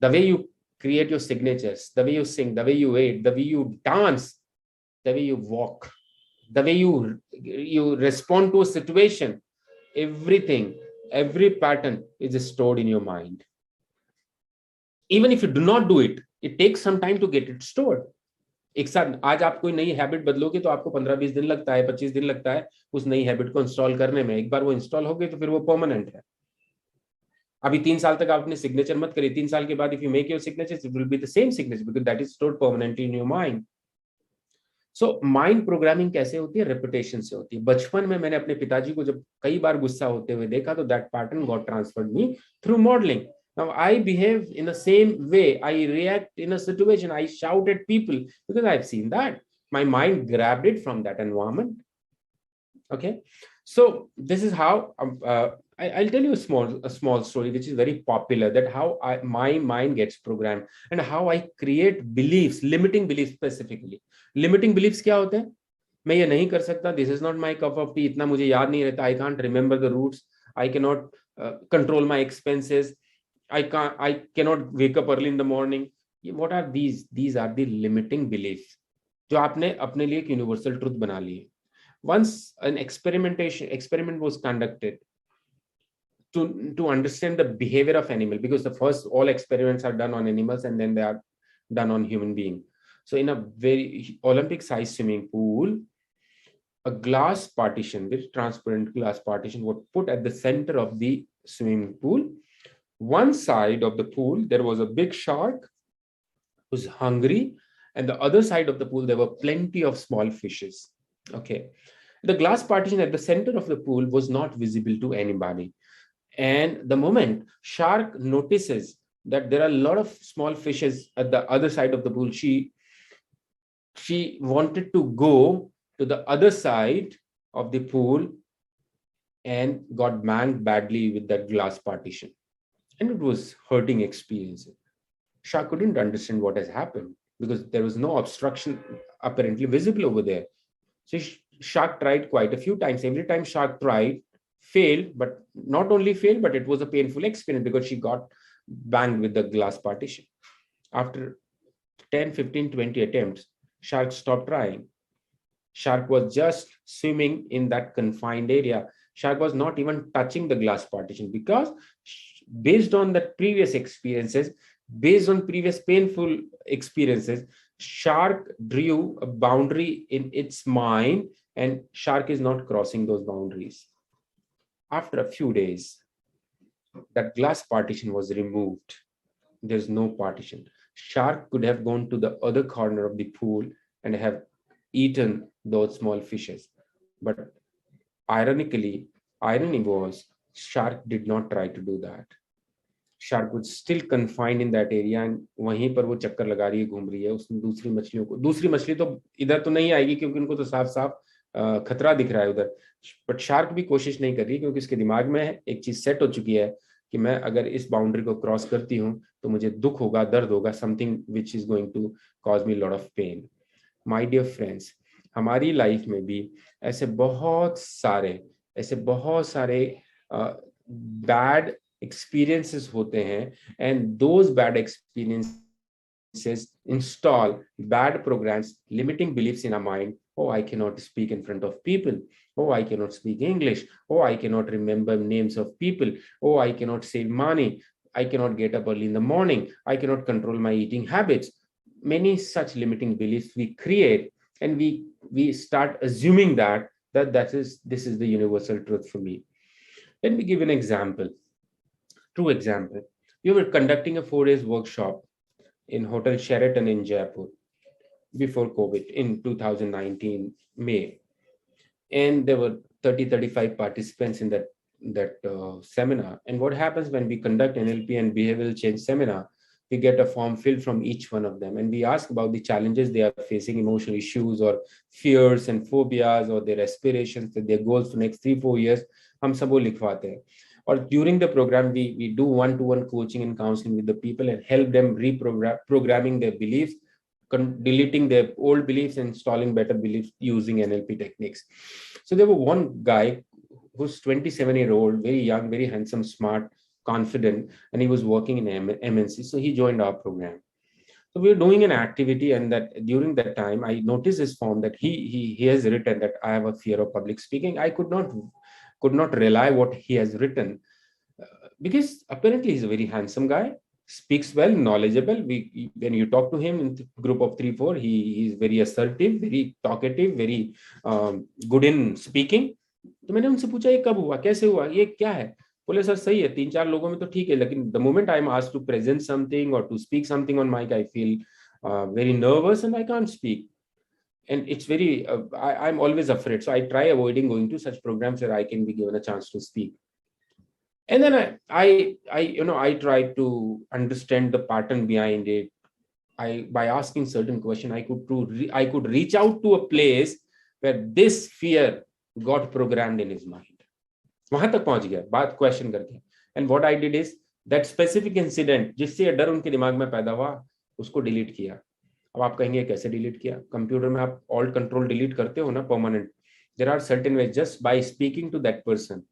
The way you create your signatures, the way you sing, the way you eat, the way you dance, the way you walk, the way you respond to a situation, everything, every pattern is stored in your mind. Even if you do not do it, it takes some time to get it stored. एक साथ आज आप कोई नई habit बदलोगे तो आपको 15-20 दिन लगता है, 25 दिन लगता है उस नई हैबिट को इंस्टॉल करने में. एक बार वो इंस्टॉल हो गई तो फिर वो परमानेंट है. अभी 3 साल तक आपने सिग्नेचर मत करिए, 3 साल के बाद if you make your signature it will be the same signature because that is stored permanently in your mind. So mind programming कैसे होती है? रेपिटेशन से होती है. बचपन में मैंने अपने पिताजी को जब कई बार गुस्सा होते हुए देखा तो that pattern got transferred me through modelling. Now I behave in the same way. I react in a situation. I shout at people because I've seen that. My mind grabbed it from that environment. Okay, so this is how I'll tell you a small story which is very popular. That how my mind gets programmed and how I create beliefs, limiting beliefs specifically. Limiting beliefs क्या होते हैं? मैं ये नहीं कर सकता. This is not my cup of tea. इतना मुझे याद नहीं रहता. I can't remember the routes. I cannot control my expenses. I cannot wake up early in the morning. What are these? These are the limiting beliefs जो आपने अपने लिए एक universal truth बना ली है. Once an experiment was conducted to understand the behavior of animal, because the first all experiments are done on animals and then they are done on human being. So in a very Olympic size swimming pool, a glass partition, very transparent glass partition, was put at the center of the swimming pool. One side of the pool, there was a big shark who was hungry, and the other side of the pool, there were plenty of small fishes. Okay. The glass partition at the center of the pool was not visible to anybody. And the moment shark notices that there are a lot of small fishes at the other side of the pool, she wanted to go to the other side of the pool and got banged badly with that glass partition. And it was hurting experience. Shark couldn't understand what has happened because there was no obstruction apparently visible over there. So shark tried quite a few times. Every time shark tried, failed, but not only failed, but it was a painful experience because she got banged with the glass partition. After 10, 15, 20 attempts, shark stopped trying. Shark was just swimming in that confined area. Shark was not even touching the glass partition because based on the previous experiences, based on previous painful experiences, shark drew a boundary in its mind and shark is not crossing those boundaries. After a few days, that glass partition was removed. There's no partition. Shark could have gone to the other corner of the pool and have eaten those small fishes. But irony was, shark did not try to do that. Shark was still confined in that area and वहीं पर वो चक्कर लगा रही है, घूम रही है. उसने दूसरी मछली तो इधर तो नहीं आएगी क्योंकि उनको तो साफ साफ खतरा दिख रहा है उधर. बट शार्क भी कोशिश नहीं कर रही क्योंकि उसके दिमाग में एक चीज सेट हो चुकी है कि मैं अगर इस बाउंड्री को क्रॉस करती हूँ तो मुझे दुख होगा, दर्द होगा, something which is going to cause me lot of pain. My dear friends, हमारी लाइफ में भी ऐसे बहुत सारे बैड experiences होते हैं and those bad experiences install bad programs, limiting beliefs in our mind Oh, I cannot speak in front of people. Oh, I cannot speak English. Oh, I cannot remember names of people. Oh, I cannot save money. I cannot get up early in the morning. I cannot control my eating habits. Many such limiting beliefs we create, and we start assuming that this is the universal truth for me. Let me give an example, true example. We were conducting a 4 days workshop in Hotel Sheraton in Jaipur before COVID in 2019 May, and there were 35 participants in that seminar. And what happens when we conduct NLP and behavioral change seminar, we get a form filled from each one of them, and we ask about the challenges they are facing, emotional issues or fears and phobias, or their aspirations, their goals for next 3-4 years. हम सब वो लिखवाते हैं. Or during the program, we do one-to-one coaching and counseling with the people and help them reprogramming their beliefs, deleting their old beliefs and installing better beliefs using NLP techniques. So there was one guy who's 27-year-old, very young, very handsome, smart, confident, and he was working in MNC. So he joined our program. So we were doing an activity, and that during that time, I noticed his form that he has written that I have a fear of public speaking. I could not rely what he has written, because apparently he's a very handsome guy, speaks well, knowledgeable. When you talk to him in the group of 3-4, he is very assertive, very talkative, very good in speaking. तो मैंने उनसे पूछा ये कब हुआ, कैसे हुआ, ये क्या है? बोले सर सही है, 3-4 लोगों में तो ठीक है, लेकिन the moment I'm asked to present something or to speak something on mic, I feel very nervous and I can't speak. And it's very I'm always afraid, so I try avoiding going to such programs where I can be given a chance to speak. And then I try to understand the pattern behind it. By asking certain question, I could reach out to a place where this fear got programmed in his mind. वहां तक पहुंच गया बात question करके. And what I did is that specific incident जिससे डर उनके दिमाग में पैदा हुआ, उसको डिलीट किया. अब आप कहेंगे कैसे डिलीट किया? कंप्यूटर में आप ऑल्ट कंट्रोल डिलीट करते हो ना permanent. There are certain ways. Just by speaking to that person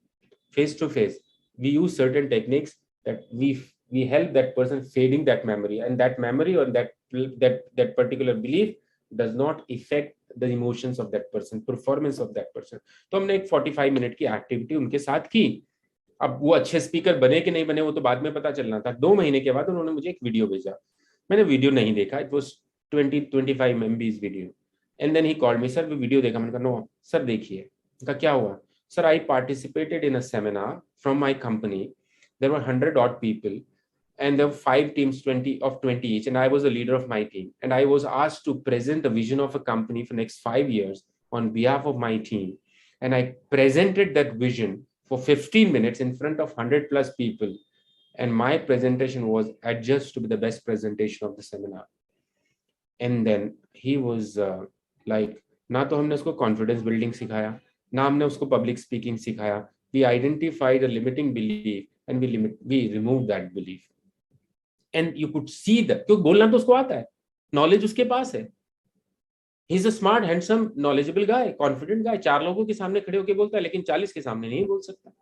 face to face, we use certain techniques that we help that person fading that memory, and that memory or that particular belief does not affect the emotions of that person, performance of that person. तो हमने एक 45 minute की activity उनके साथ की. अब वो अच्छे स्पीकर बने कि नहीं बने वो तो बाद में पता चलना था. 2 महीने के बाद उन्होंने मुझे एक वीडियो भेजा. मैंने वीडियो नहीं देखा. It was 20-25 MB video. And then he called me, sir video देखा? मैंने कहा नो सर देखिए. कहा क्या हुआ? Sir, I participated in a seminar from my company. There were 100 odd people, and there were 5 teams, 20 each, and I was the leader of my team. And I was asked to present the vision of a company for next 5 years on behalf of my team. And I presented that vision for 15 minutes in front of 100 plus people. And my presentation was adjudged to be the best presentation of the seminar. And then he was like, ना तो हमने उसको confidence building सिखाया, ना हमने उसको public speaking सिखाया. We identified a limiting belief and we removed that belief. And you could see that, क्योंकि बोलना तो उसको आता है, knowledge उसके पास है. He's a smart, handsome, knowledgeable guy, confident guy. 4 लोगों के सामने खड़े होके बोलता है, लेकिन 40 के सामने नहीं बोल सकता.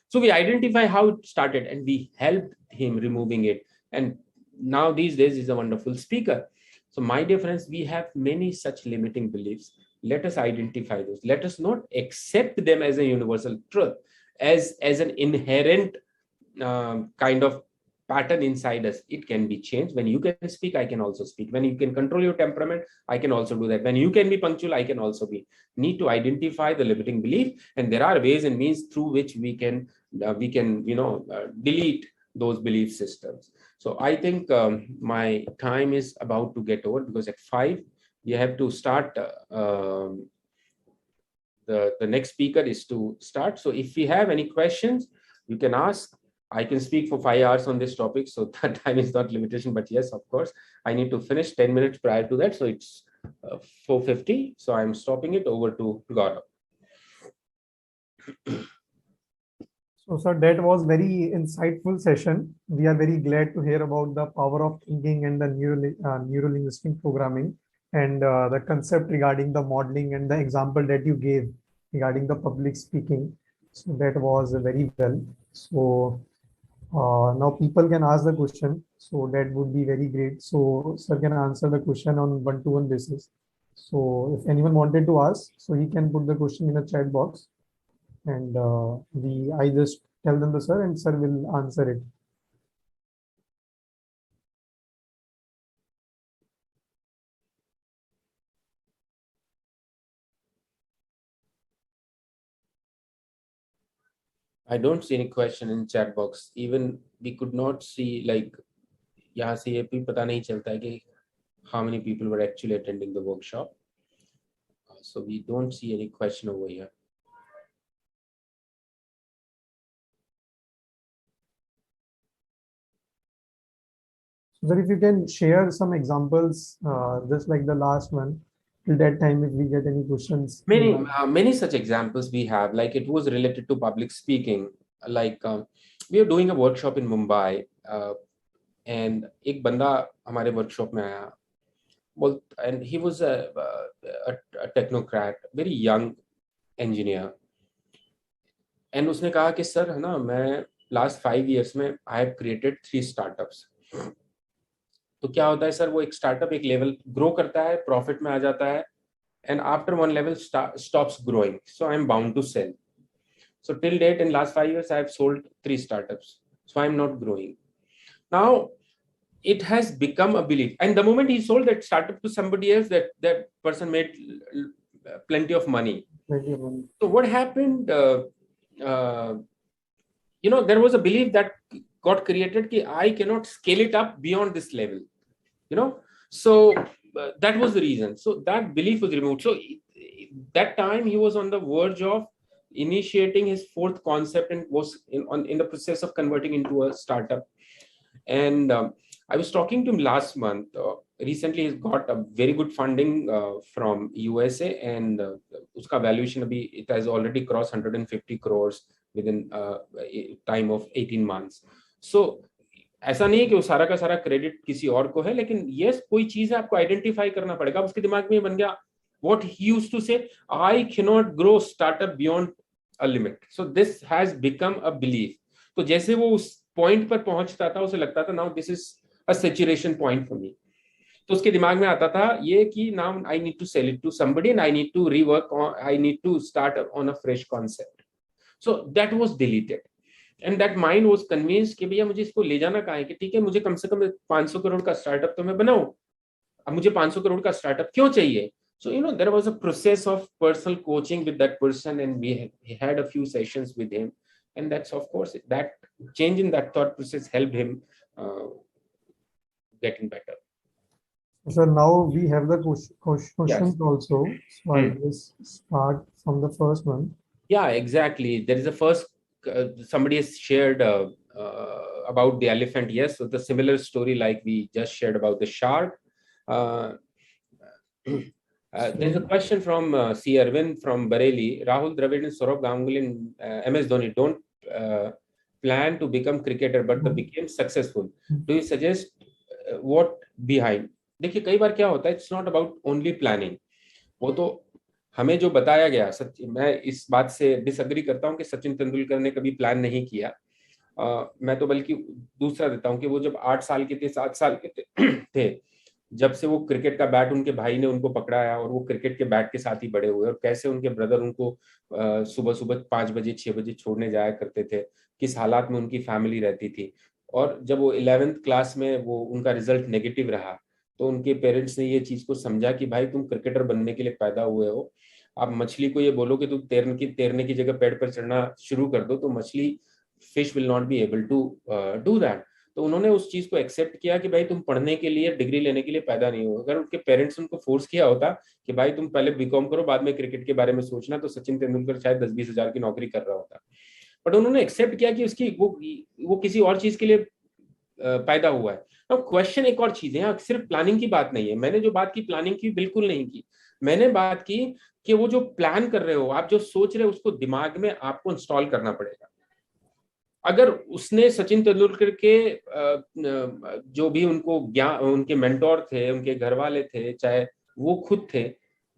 So we identify how it started and we helped him removing it. And now these days he's a wonderful speaker. So my dear friends, we have many such limiting beliefs. Let us identify those. Let us not accept them as a universal truth, as an inherent kind of pattern inside us. It can be changed. When you can speak, I can also speak. When you can control your temperament, I can also do that. When you can be punctual, I can also be. Need to identify the limiting belief, and there are ways and means through which we can delete those belief systems. So I think my time is about to get over, because at 5 we have to start. The next speaker is to start. So if we have any questions, you can ask. I can speak for 5 hours on this topic, so that time is not limitation. But yes, of course, I need to finish 10 minutes prior to that. So it's 4:50. So I'm stopping it. Over to Gaurav. So, sir, that was very insightful session. We are very glad to hear about the power of thinking and the neuro-linguistic programming, and the concept regarding the modeling and the example that you gave regarding the public speaking. So that was very well. So now people can ask the question. So that would be very great. So sir can answer the question on one-to-one basis. So if anyone wanted to ask, so he can put the question in the chat box, and I just tell them the sir, and sir will answer it. I don't see any question in chat box. Even we could not see, like, यहाँ से ये भी पता नहीं चलता है कि how many people were actually attending the workshop. So we don't see any question over here. So that if you can share some examples, just like the last one, till that time, if we get any questions. Many such examples we have. Like, it was related to public speaking. Like, we are doing a workshop in Mumbai, and एक बंदा हमारे workshop में आया. Well, and he was a technocrat, very young engineer. And उसने कहा कि sir है ना, मैं last 5 years में I have created 3 startups. तो क्या होता है सर, वो एक स्टार्टअप एक लेवल ग्रो करता है, प्रॉफिट में आ जाता है, and after one level stops growing, so I'm bound to sell. So till date, in last 5 years, I have sold 3 startups, so I'm not growing. Now it has become a belief, and the moment he sold that startup to somebody else, that person made plenty of money. So what happened, there was a belief that got created that I cannot scale it up beyond this level, so that was the reason. So that belief was removed. So that time he was on the verge of initiating his 4th concept and was in the process of converting into a startup. And I was talking to him last month. Recently he's got a very good funding from USA, and uska valuation abhi, it has already crossed 150 crores within a time of 18 months. So ऐसा नहीं है कि वो सारा का सारा credit किसी और को है, लेकिन यस कोई चीज है आपको आइडेंटिफाई करना पड़ेगा. उसके दिमाग में बन गया what he used to say, I cannot grow startup beyond a limit. So this has become a belief. तो जैसे वो उस पॉइंट पर पहुंचता था, उसे लगता था now this is a saturation point for me. तो उसके दिमाग में आता था ये कि now I need to sell it to somebody and I need to rework, or I need to start on a fresh concept. So that was deleted. And that mind was convinced कि भैया मुझे इसको ले जाना कहाँ है, कि ठीक है मुझे कम से कम 500 करोड़ का स्टार्टअप तो मैं बनाऊं, अब मुझे 500 करोड़ का स्टार्टअप क्यों चाहिए. So there was a process of personal coaching with that person, and we had a few sessions with him, and that's, of course, that change in that thought process helped him getting better. So now we have the questions Yes. also. So I'll just start from the first one. Yeah, exactly. There is a first, somebody has shared about the elephant. Yes, so the similar story like we just shared about the shark. There's a question from C. Arvind from Bareilly. Rahul Dravid and Saurabh Ganguly and MS Dhoni don't plan to become cricketer, but they became successful. Do you suggest what behind? देखिए कई बार क्या होता है, it's not about only planning. वो तो हमें जो बताया गया, मैं इस बात से डिसएग्री करता हूं कि सचिन तेंदुलकर ने कभी प्लान नहीं किया. मैं तो बल्कि दूसरा देता हूं कि वो जब 8 साल के थे, 7 साल के थे, जब से वो क्रिकेट का बैट उनके भाई ने उनको पकड़ाया और वो क्रिकेट के बैट के साथ ही बड़े हुए, और कैसे उनके ब्रदर उनको सुबह सुबह 5 बजे 6 बजे छोड़ने जाया करते थे, किस हालात में उनकी फैमिली रहती थी. और जब वो 11th क्लास में वो उनका रिजल्ट नेगेटिव रहा, तो उनके पेरेंट्स ने ये चीज को समझा कि भाई तुम क्रिकेटर बनने के लिए पैदा हुए हो. आप मछली को ये बोलो कि तुम तैरने की जगह पेड़ पर चढ़ना शुरू कर दो, तो मछली, fish will not be able to do that. तो उन्होंने उस चीज को एक्सेप्ट किया कि भाई तुम पढ़ने के लिए, डिग्री लेने के लिए पैदा नहीं हो. अगर उनके पेरेंट्स उनको फोर्स किया होता कि भाई तुम पहले बीकॉम करो, बाद में क्रिकेट के बारे में सोचना, तो सचिन तेंदुलकर शायद 10-20 हजार की नौकरी कर रहा होता. बट उन्होंने एक्सेप्ट किया कि उसकी वो किसी और चीज के लिए पैदा हुआ है. अब क्वेश्चन एक और चीज है, सिर्फ प्लानिंग की बात नहीं है. मैंने जो बात की प्लानिंग की बिल्कुल नहीं की. मैंने बात की कि वो जो प्लान कर रहे हो, आप जो सोच रहे हो, उसको दिमाग में आपको इंस्टॉल करना पड़ेगा. अगर उसने सचिन तेंदुलकर के जो भी उनको ज्ञान, उनके मेंटोर थे, उनके घर वाले थे, चाहे वो खुद थे,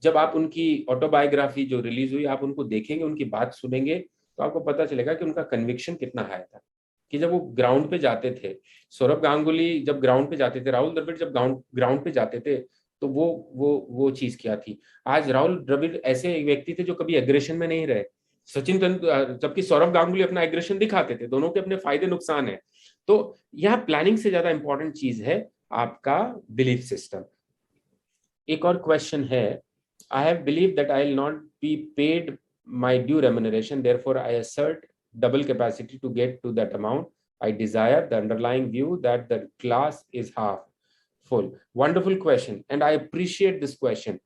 जब आप उनकी ऑटोबायोग्राफी जो रिलीज हुई, आप उनको देखेंगे, उनकी बात सुनेंगे, तो आपको पता चलेगा कि उनका कन्विक्शन कितना हाई था. कि जब वो ग्राउंड पे जाते थे, सौरभ गांगुली जब ग्राउंड पे जाते थे, राहुल द्रविड़ जब ग्राउंड पे जाते थे, तो वो चीज क्या थी। आज राहुल द्रविड़ ऐसे व्यक्ति थे जो कभी एग्रेशन में नहीं रहे। सचिन तेंदुलकर, जबकि सौरव गांगुली अपना एग्रेशन दिखाते थे, दोनों के अपने फायदे नुकसान है। तो यह प्लानिंग से ज्यादा इंपॉर्टेंट चीज है आपका बिलीफ सिस्टम। एक और क्वेश्चन है, I have believe that I will not be paid my due remuneration, therefore I assert double capacity to get to that amount I desire. The underlying view that the glass is half full. Wonderful question, and I appreciate this question.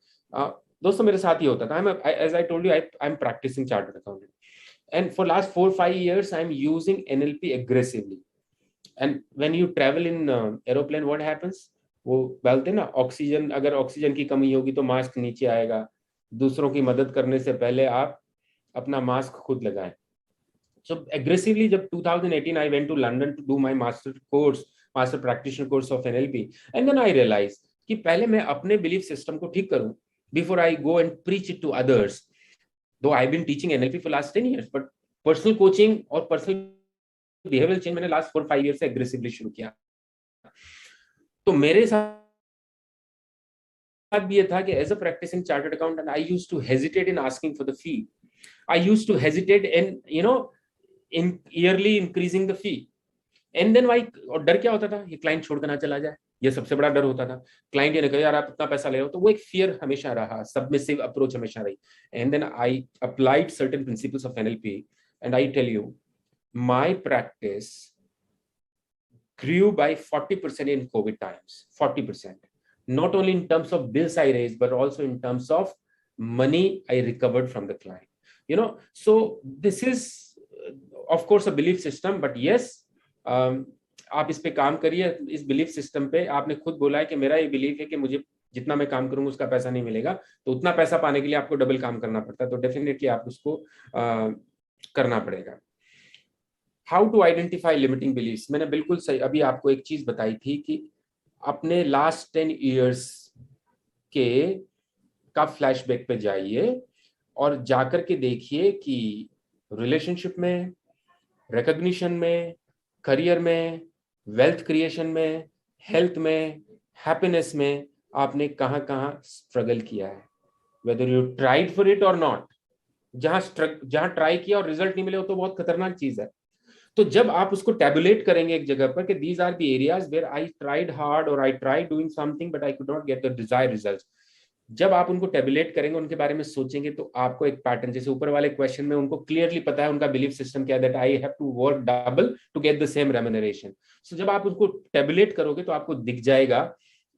दोस्तों मेरे साथ ही होता था, as I told you, I'm practicing chartered accountant, and for last 4-5 years I'm using NLP aggressively. And when you travel in aeroplane, what happens, वो बोलते हैं ना, oxygen, अगर ऑक्सीजन की कमी होगी तो मास्क नीचे आएगा। दूसरों की मदद करने से पहले आप अपना मास्क खुद लगाएं। So aggressively, जब 2018 I went to London to do my master practitioner course of NLP, and then I realized कि पहले मैं अपने बिलीफ सिस्टम को ठीक करूं before I go and preach it to others. Though I've been teaching NLP for last 10 years, but personal coaching और personal behavioral change मैंने last 4-5 years से aggressively शुरू किया। तो मेरे साथ भी ये था कि as a practicing chartered accountant, I used to hesitate in asking for the fee. I used to hesitate in, in yearly increasing the fee. And then why, और डर क्या होता था, ये क्लाइंट छोड़कर ना चला जाए, ये सबसे बड़ा डर होता था। क्लाइंट ये ना कहे यार आप इतना पैसा ले रहे हो, तो वो एक फियर हमेशा रहा, सबमिसिव अप्रोच हमेशा रही। And then I applied certain principles of NLP, and I tell you, my practice grew by 40% in COVID times, 40%. Not only in terms of bills I raised, but also in terms of money I recovered from the client. So this is, of course, a belief system, but yes, आप इस पे काम करिए, इस belief system पे। आपने खुद बोला है कि मेरा ये बिलीफ है कि मुझे जितना मैं काम करूंगा उसका पैसा नहीं मिलेगा, तो उतना पैसा पाने के लिए आपको डबल काम करना पड़ता है, तो डेफिनेटली आप उसको करना पड़ेगा। How to identify limiting believes, मैंने बिल्कुल सही अभी आपको एक चीज बताई थी कि अपने लास्ट 10 years के का फ्लैशबैक पे जाइए और जाकर के देखिए कि रिलेशनशिप में, रिकॉग्निशन में, करियर में, वेल्थ क्रिएशन में, हेल्थ में, हैप्पीनेस में आपने कहां कहां स्ट्रगल किया है, whether you tried for it और नॉट। जहां ट्राई किया और रिजल्ट नहीं मिले, वो तो बहुत खतरनाक चीज है। तो जब आप उसको टैबुलेट करेंगे एक जगह पर कि these are the areas where I tried hard और I tried doing something but I could not get the desired results, जब आप उनको टैबुलेट करेंगे, उनके बारे में सोचेंगे, तो आपको एक पैटर्न, जैसे ऊपर वाले क्वेश्चन में उनको क्लियरली पता है उनका बिलीफ सिस्टम क्या है, that I have to work double to get the same remuneration. So जब आप उसको टैबुलेट करोगे तो आपको दिख जाएगा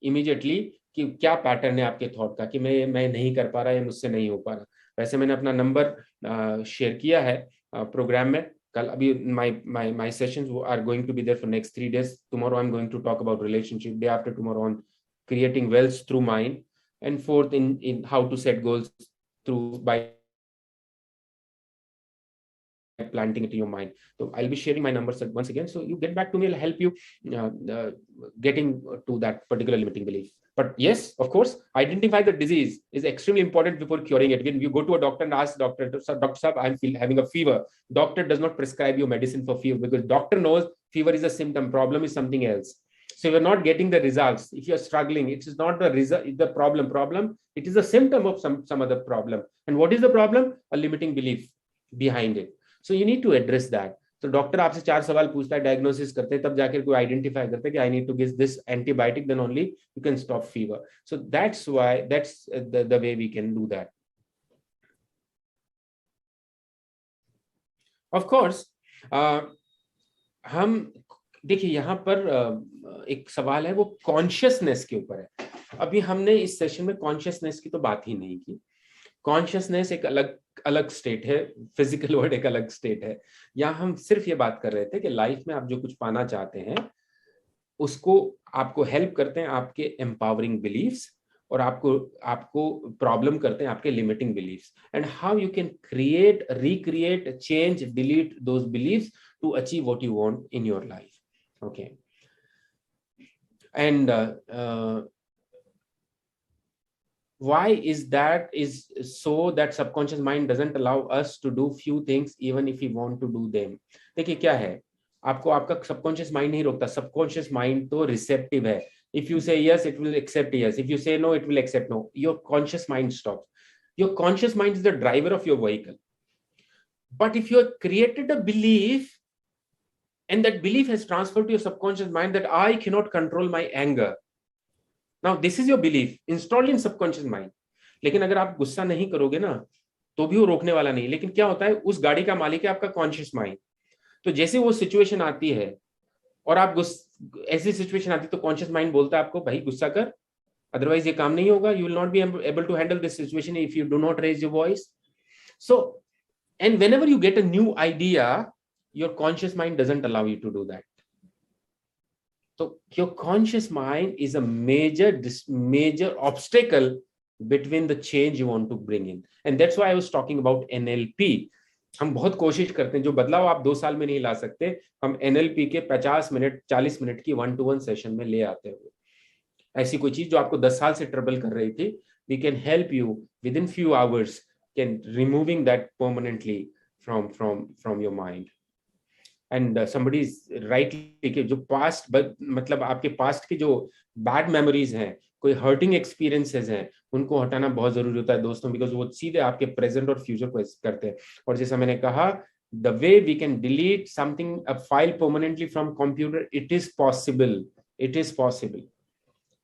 इमीडिएटली कि क्या पैटर्न है आपके थॉट का, कि मैं नहीं कर पा रहा, या मुझसे नहीं हो पा रहा। वैसे मैंने अपना नंबर शेयर किया है प्रोग्राम में कल। अभी my sessions are going to be there for next 3 days. Tomorrow I'm going to talk about relationship, day after tomorrow on creating wealth through mind, and fourth in how to set goals through by planting it in your mind. So I'll be sharing my numbers once again, so you get back to me, I'll help you getting to that particular limiting belief. But yes, of course, identify the disease is extremely important before curing it. When you go to a doctor and ask doctor Sahab, I'm having a fever, doctor does not prescribe you medicine for fever, because doctor knows fever is a symptom, problem is something else. So if you're not getting the results, if you're struggling, it is not the result, the problem, it is a symptom of some other problem. And what is the problem? A limiting belief behind it. So you need to address that. तो doctor आपसे 4 सवाल पूछता है, diagnosis करते हैं, तब जाकर कोई आइडेंटिफाई करते हैं कि I need to give this antibiotic, then only you can stop fever. So that's why that's the way we can do that. Of course हम देखिए यहाँ पर एक सवाल है, वो कॉन्शियसनेस के ऊपर है. अभी हमने इस सेशन में कॉन्शियसनेस की तो बात ही नहीं की. कॉन्शियसनेस एक अलग स्टेट है, फिजिकल वर्ड एक अलग स्टेट है. यहाँ हम सिर्फ ये बात कर रहे थे कि लाइफ में आप जो कुछ पाना चाहते हैं उसको आपको हेल्प करते हैं आपके एम्पावरिंग बिलीफ्स, और आपको प्रॉब्लम करते हैं आपके limiting beliefs, and how you can create, recreate, change, delete those beliefs to achieve what you want in your life. Okay, and why is that? Is so that subconscious mind doesn't allow us to do few things even if we want to do them. देखिए क्या है, आपको आपका subconscious mind नहीं रोकता. Subconscious mind तो receptive है. If you say yes, it will accept yes. If you say no, it will accept no. Your conscious mind stops. Your conscious mind is the driver of your vehicle. But if you have created a belief, and that belief has transferred to your subconscious mind that I cannot control my anger. Now, this is your belief installed in subconscious mind. लेकिन अगर आप गुस्सा नहीं करोगे ना, तो भी वो रोकने वाला नहीं. लेकिन क्या होता है, उस गाड़ी का मालिक है आपका कॉन्शियस माइंड. तो जैसे वो सिचुएशन आती है और आप ऐसी सिचुएशन आती है, तो कॉन्शियस माइंड बोलता है आपको, भाई गुस्सा कर, otherwise ये काम नहीं होगा. You will not be able to handle this situation if you do not raise your voice. So, and whenever you get a new idea, your conscious mind doesn't allow you to do that. So your conscious mind is a major obstacle between the change you want to bring in. And that's why I was talking about NLP. हम बहुत कोशिश करते हैं, जो बदलाव आप 2 साल में नहीं ला सकते, हम NLP के 50 मिनट 40 मिनट की 1-to-1 सेशन में ले आते हैं. ऐसी कोई चीज जो आपको 10 साल से ट्रबल कर रही थी, we can help you within few hours can removing that permanently from your mind. And somebody is rightly कि जो पास्ट, मतलब आपके पास्ट की जो बैड मेमोरीज हैं, कोई हर्टिंग एक्सपीरियंसेस हैं, उनको हटाना बहुत जरूरी होता है दोस्तों, बिकॉज वो सीधे आपके प्रेजेंट और फ्यूचर को करते हैं. और जैसा मैंने कहा, the way we can delete something, a file permanently from computer, it is possible. It is possible.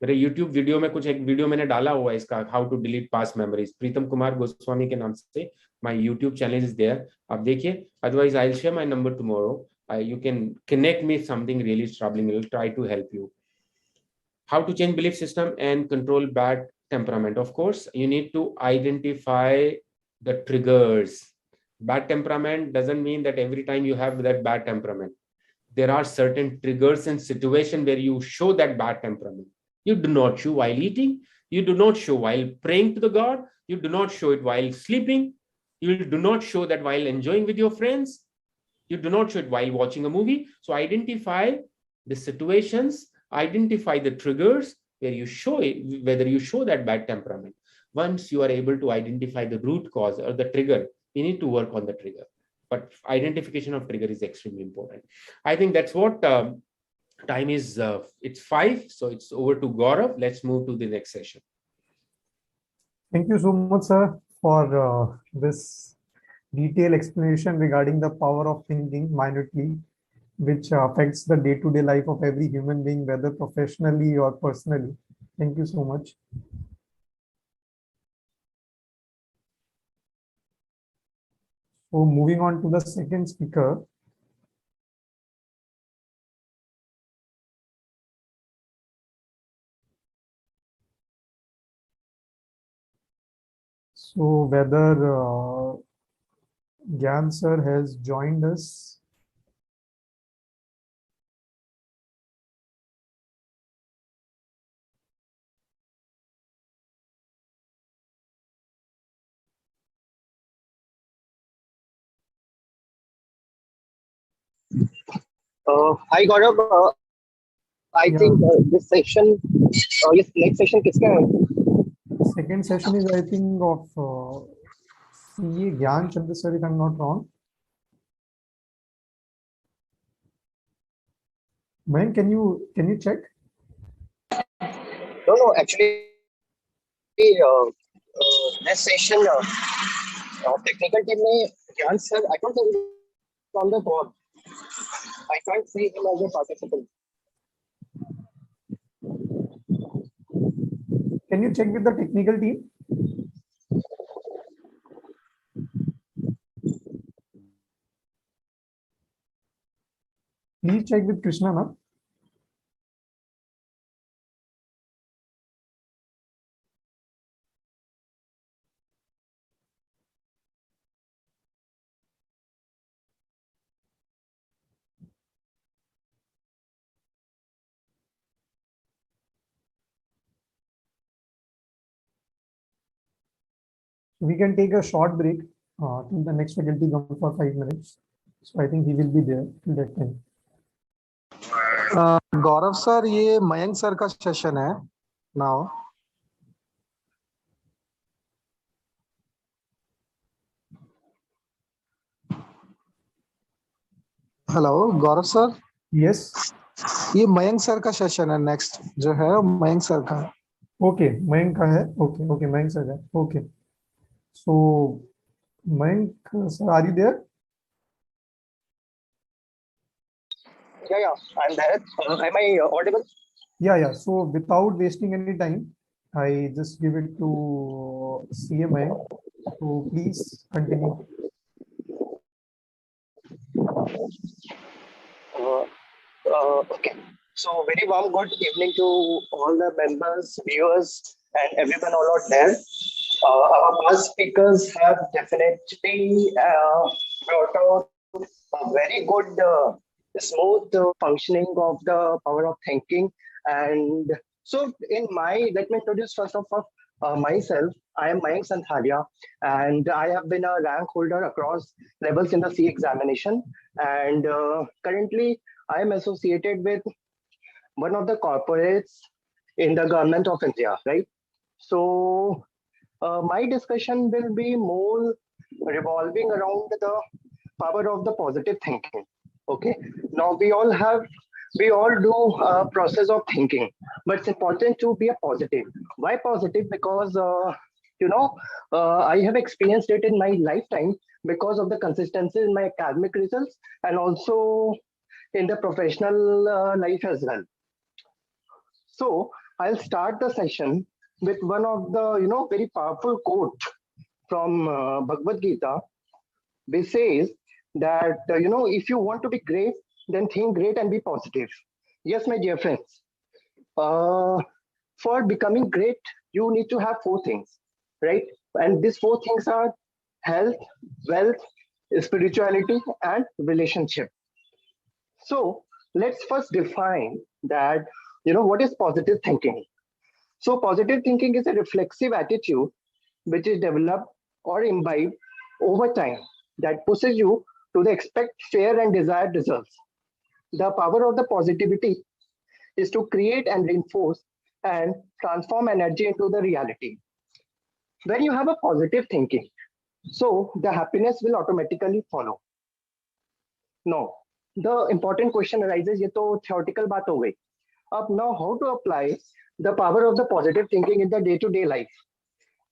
मेरे यूट्यूब वीडियो में कुछ एक वीडियो मैंने डाला हुआ है इसका, how to delete past memories, Pritam Kumar Goswami के नाम से my YouTube channel is there, आप देखिए. Otherwise I will share my number tomorrow. You can connect me if something really is troubling. We'll try to help you. How to change belief system and control bad temperament? Of course, you need to identify the triggers. Bad temperament doesn't mean that every time you have that bad temperament. There are certain triggers and situations where you show that bad temperament. You do not show while eating. You do not show while praying to the God. You do not show it while sleeping. You do not show that while enjoying with your friends. You do not show it while watching a movie. So identify the situations, identify the triggers where you show it, whether you show that bad temperament. Once you are able to identify the root cause or the trigger, you need to work on the trigger. But identification of trigger is extremely important. I think that's what time is. It's 5, so it's over to Gaurav. Let's move to the next session. Thank you so much, sir, for this detailed explanation regarding the power of thinking minutely, which affects the day-to-day life of every human being, whether professionally or personally. Thank you so much. So moving on to the second speaker. So whether Gyan sir has joined us. Hi Gaurav, I think this session, yes, next session किसका है? Second session is, I think, of CA Gyan Chandra sir, if I'm not wrong. Man, can you check? No, actually, this session, technical team में Gyan sir, I don't think he's on the board. I can't see him as a participant. Can you check with the technical team? Please check with Krishna, ma'am. We can take a short break till the next faculty comes for 5 minutes. So I think he will be there till that time. Gaurav sir, ये Mayank sir का session है now. Hello गौरव sir. Yes. ये Mayank sir का session है next जो है Mayank sir का है। ओके, मयंक का है। ओके ओके, मयंक सर है। Okay, so Mayank sir, are you there? Yeah, I'm there. Am I audible? Yeah. So without wasting any time, I just give it to CMI. So please continue. Uh, okay. So very warm good evening to all the members, viewers, and everyone all out there. Our past speakers have definitely brought out a very good, smooth functioning of the power of thinking. And so, let me introduce first of all myself. I am Mayank Santhalia, and I have been a rank holder across levels in the C examination. And currently, I am associated with one of the corporates in the government of India, right? So, my discussion will be more revolving around the power of the positive thinking. Okay. Now we all do a process of thinking, but it's important to be a positive. Why positive? Because I have experienced it in my lifetime because of the consistency in my academic results and also in the professional life as well. So I'll start the session with one of the very powerful quote from Bhagavad Gita, which says that if you want to be great, then think great and be positive. Yes, my dear friends. For becoming great, you need to have four things, right? And these four things are health, wealth, spirituality, and relationship. So let's first define that what is positive thinking. So positive thinking is a reflexive attitude which is developed or imbibed over time that pushes you to the expect fair and desired results. The power of the positivity is to create and reinforce and transform energy into the reality. When you have a positive thinking, so the happiness will automatically follow. No, the important question arises, ये तो theoretical बात हो गई. Up now, how to apply the power of the positive thinking in the day-to-day life?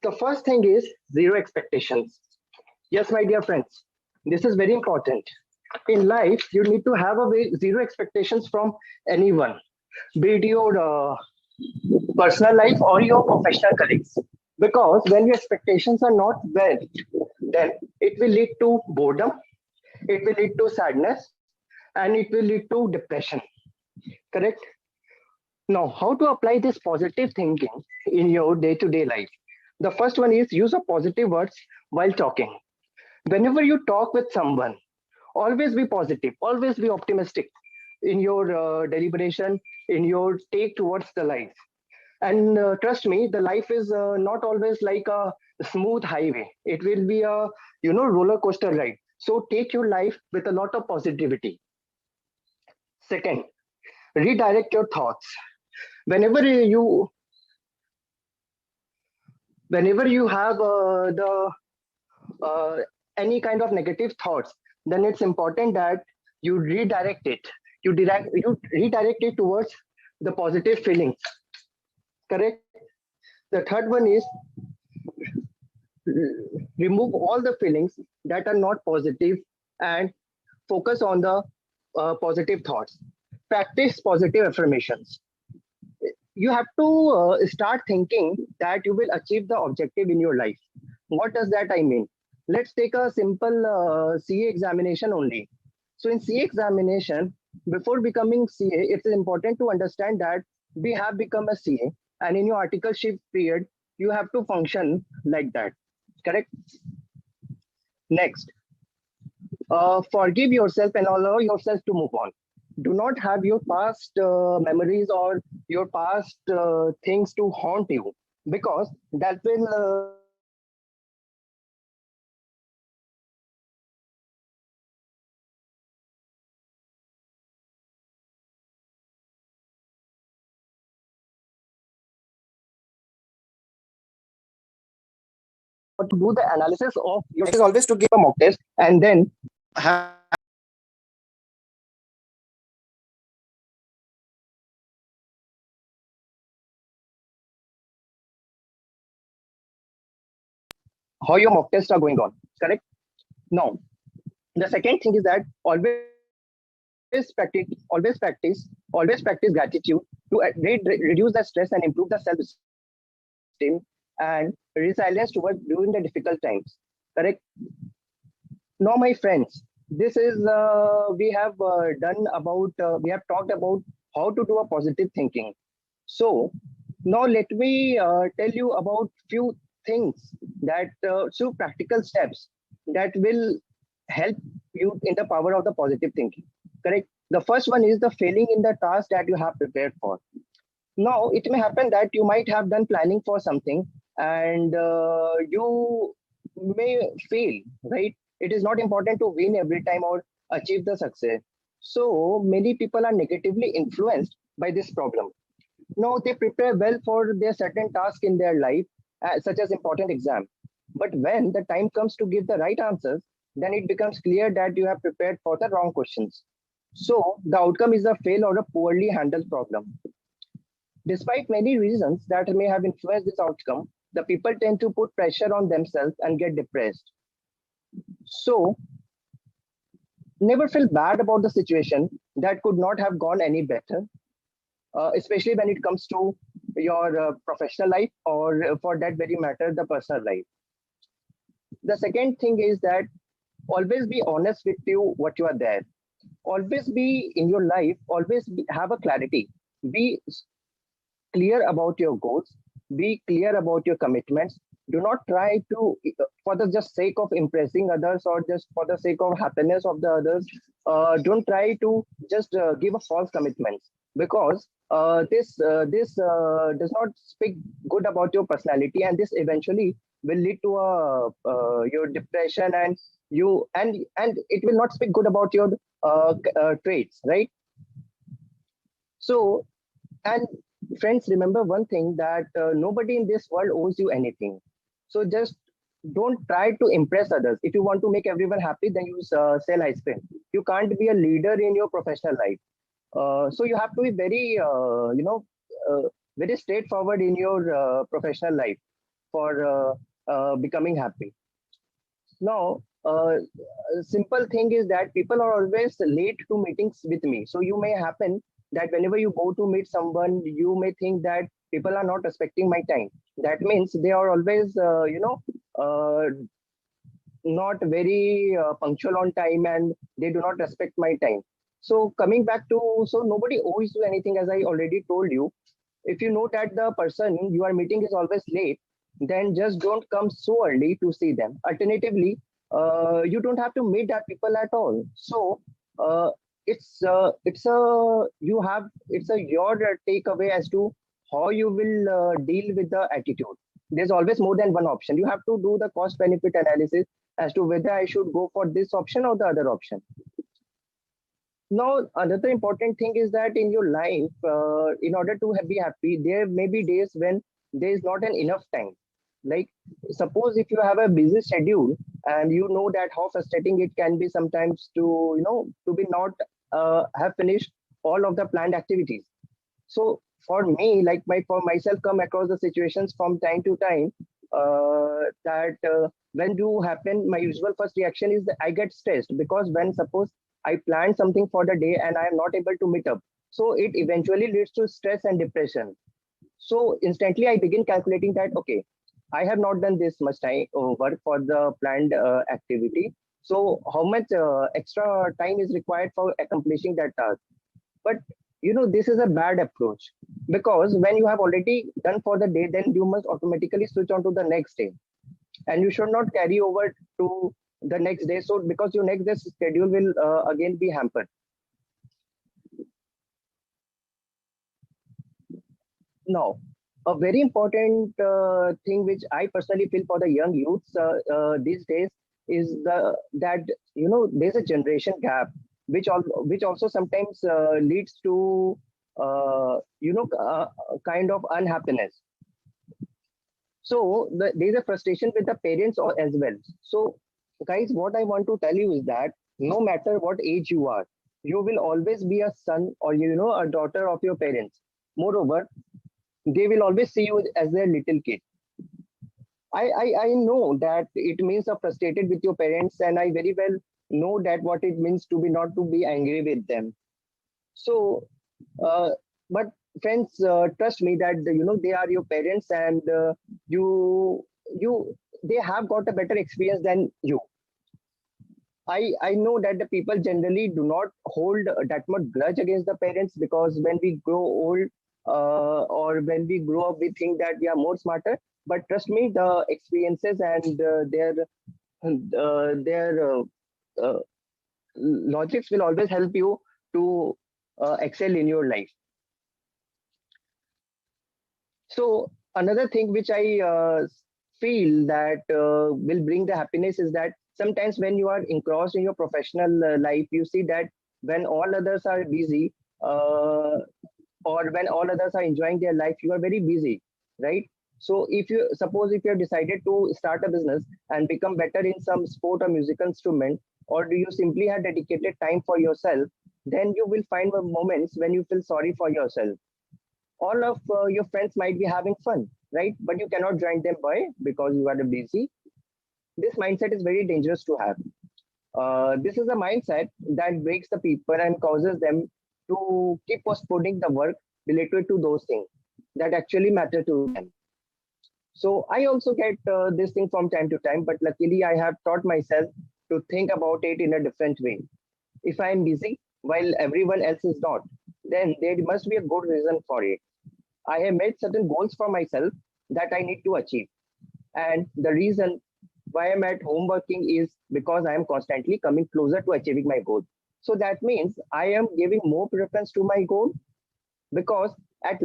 The first thing is zero expectations. Yes, my dear friends, this is very important. In life, you need to have zero expectations from anyone, be it your personal life or your professional colleagues. Because when your expectations are not met, then it will lead to boredom, it will lead to sadness, and it will lead to depression. Correct? Now, how to apply this positive thinking in your day-to-day life? The first one is use of positive words while talking. Whenever you talk with someone, always be positive, always be optimistic in your deliberation, in your take towards the life. And trust me, the life is not always like a smooth highway. It will be a roller coaster ride. So take your life with a lot of positivity. Second, redirect your thoughts. Whenever you have the any kind of negative thoughts, then it's important that you redirect it. You redirect it towards the positive feelings. Correct? The third one is remove all the feelings that are not positive and focus on the positive thoughts. Practice positive affirmations. You have to start thinking that you will achieve the objective in your life. What does that I mean? Let's take a simple CA examination only. So in CA examination, before becoming CA, it's important to understand that we have become a CA, and in your articleship period, you have to function like that. Correct? Next, forgive yourself and allow yourself to move on. Do not have your past memories or your past things to haunt you, because that will to do the analysis of your is always to give a mock test and then have how your mock tests are going on. Correct? Now, the second thing is that always practice gratitude to reduce the stress and improve the self-esteem and resilience towards during the difficult times. Correct? Now, my friends, this is we have we have talked about how to do a positive thinking. So now let me tell you about few things that few practical steps that will help you in the power of the positive thinking. Correct? The first one is the failing in the task that you have prepared for. Now, it may happen that you might have done planning for something and you may fail, right? It is not important to win every time or achieve the success. So many people are negatively influenced by this problem. Now, they prepare well for their certain task in their life, such as important exam. But when the time comes to give the right answers, then it becomes clear that you have prepared for the wrong questions. So the outcome is a fail or a poorly handled problem. Despite many reasons that may have influenced this outcome, the people tend to put pressure on themselves and get depressed. So never feel bad about the situation that could not have gone any better, especially when it comes to your professional life or for that very matter, the personal life. The second thing is that always be honest with you what you are there. Always be in your life, have a clarity. Be clear about your goals, be clear about your commitments. Do not try to, for the just sake of impressing others or just for the sake of happiness of the others, don't try to just give a false commitments, because this does not speak good about your personality, and this eventually will lead to your depression, and it will not speak good about your traits, right? So, and friends, remember one thing, that nobody in this world owes you anything. So just don't try to impress others. If you want to make everyone happy, then you sell ice cream. You can't be a leader in your professional life. So you have to be very, very straightforward in your professional life for becoming happy. Now, simple thing is that people are always late to meetings with me. So you may happen that whenever you go to meet someone, you may think that people are not respecting my time. That means they are always, not very punctual on time, and they do not respect my time. So coming back to, so nobody owes you anything, as I already told you. If you know that the person you are meeting is always late, then just don't come so early to see them. Alternatively, you don't have to meet that people at all. So it's a your takeaway as to how you will deal with the attitude. There's always more than one option. You have to do the cost benefit analysis as to whether I should go for this option or the other option. Now, another important thing is that in your life, in order to be happy, there may be days when there is not an enough time. Like, suppose if you have a busy schedule and you know that how frustrating it can be sometimes to, to be not have finished all of the planned activities. So for me, for myself, come across the situations from time to time that when do happen, my usual first reaction is that I get stressed, because when suppose I planned something for the day and I am not able to meet up, so it eventually leads to stress and depression. So instantly I begin calculating that, okay, I have not done this much time work for the planned activity. So how much extra time is required for accomplishing that task? But this is a bad approach, because when you have already done for the day, then you must automatically switch on to the next day, and you should not carry over to the next day. So because your next day schedule will again be hampered. Now, a very important thing which I personally feel for the young youths these days is that there's a generation gap, which also sometimes leads to kind of unhappiness. So there's a frustration with the parents as well. So guys, what I want to tell you is that no matter what age you are, you will always be a son or a daughter of your parents. Moreover, they will always see you as their little kid. I know that it means you're frustrated with your parents, and I very well know that what it means to be not to be angry with them. So, uh, but friends, trust me that they are your parents, and you you they have got a better experience than you. I know that the people generally do not hold that much grudge against the parents, because when we grow old, or when we grow up, we think that we are more smarter. But trust me, the experiences and their uh, logics will always help you to excel in your life. So another thing which I feel that will bring the happiness is that sometimes when you are engrossed in your professional life, you see that when all others are busy, uh, or when all others are enjoying their life, you are very busy, right? So if you suppose if you have decided to start a business and become better in some sport or musical instrument, or do you simply have dedicated time for yourself, then you will find moments when you feel sorry for yourself. All of your friends might be having fun, right? But you cannot join them. Why? Because you are busy. This mindset is very dangerous to have. This is a mindset that breaks the people and causes them to keep postponing the work related to those things that actually matter to them. So I also get this thing from time to time, but luckily I have taught myself to think about it in a different way. If I am busy while everyone else is not, then there must be a good reason for it. I have made certain goals for myself that I need to achieve. And the reason why I'm at home working is because I am constantly coming closer to achieving my goal. So that means I am giving more preference to my goal, because at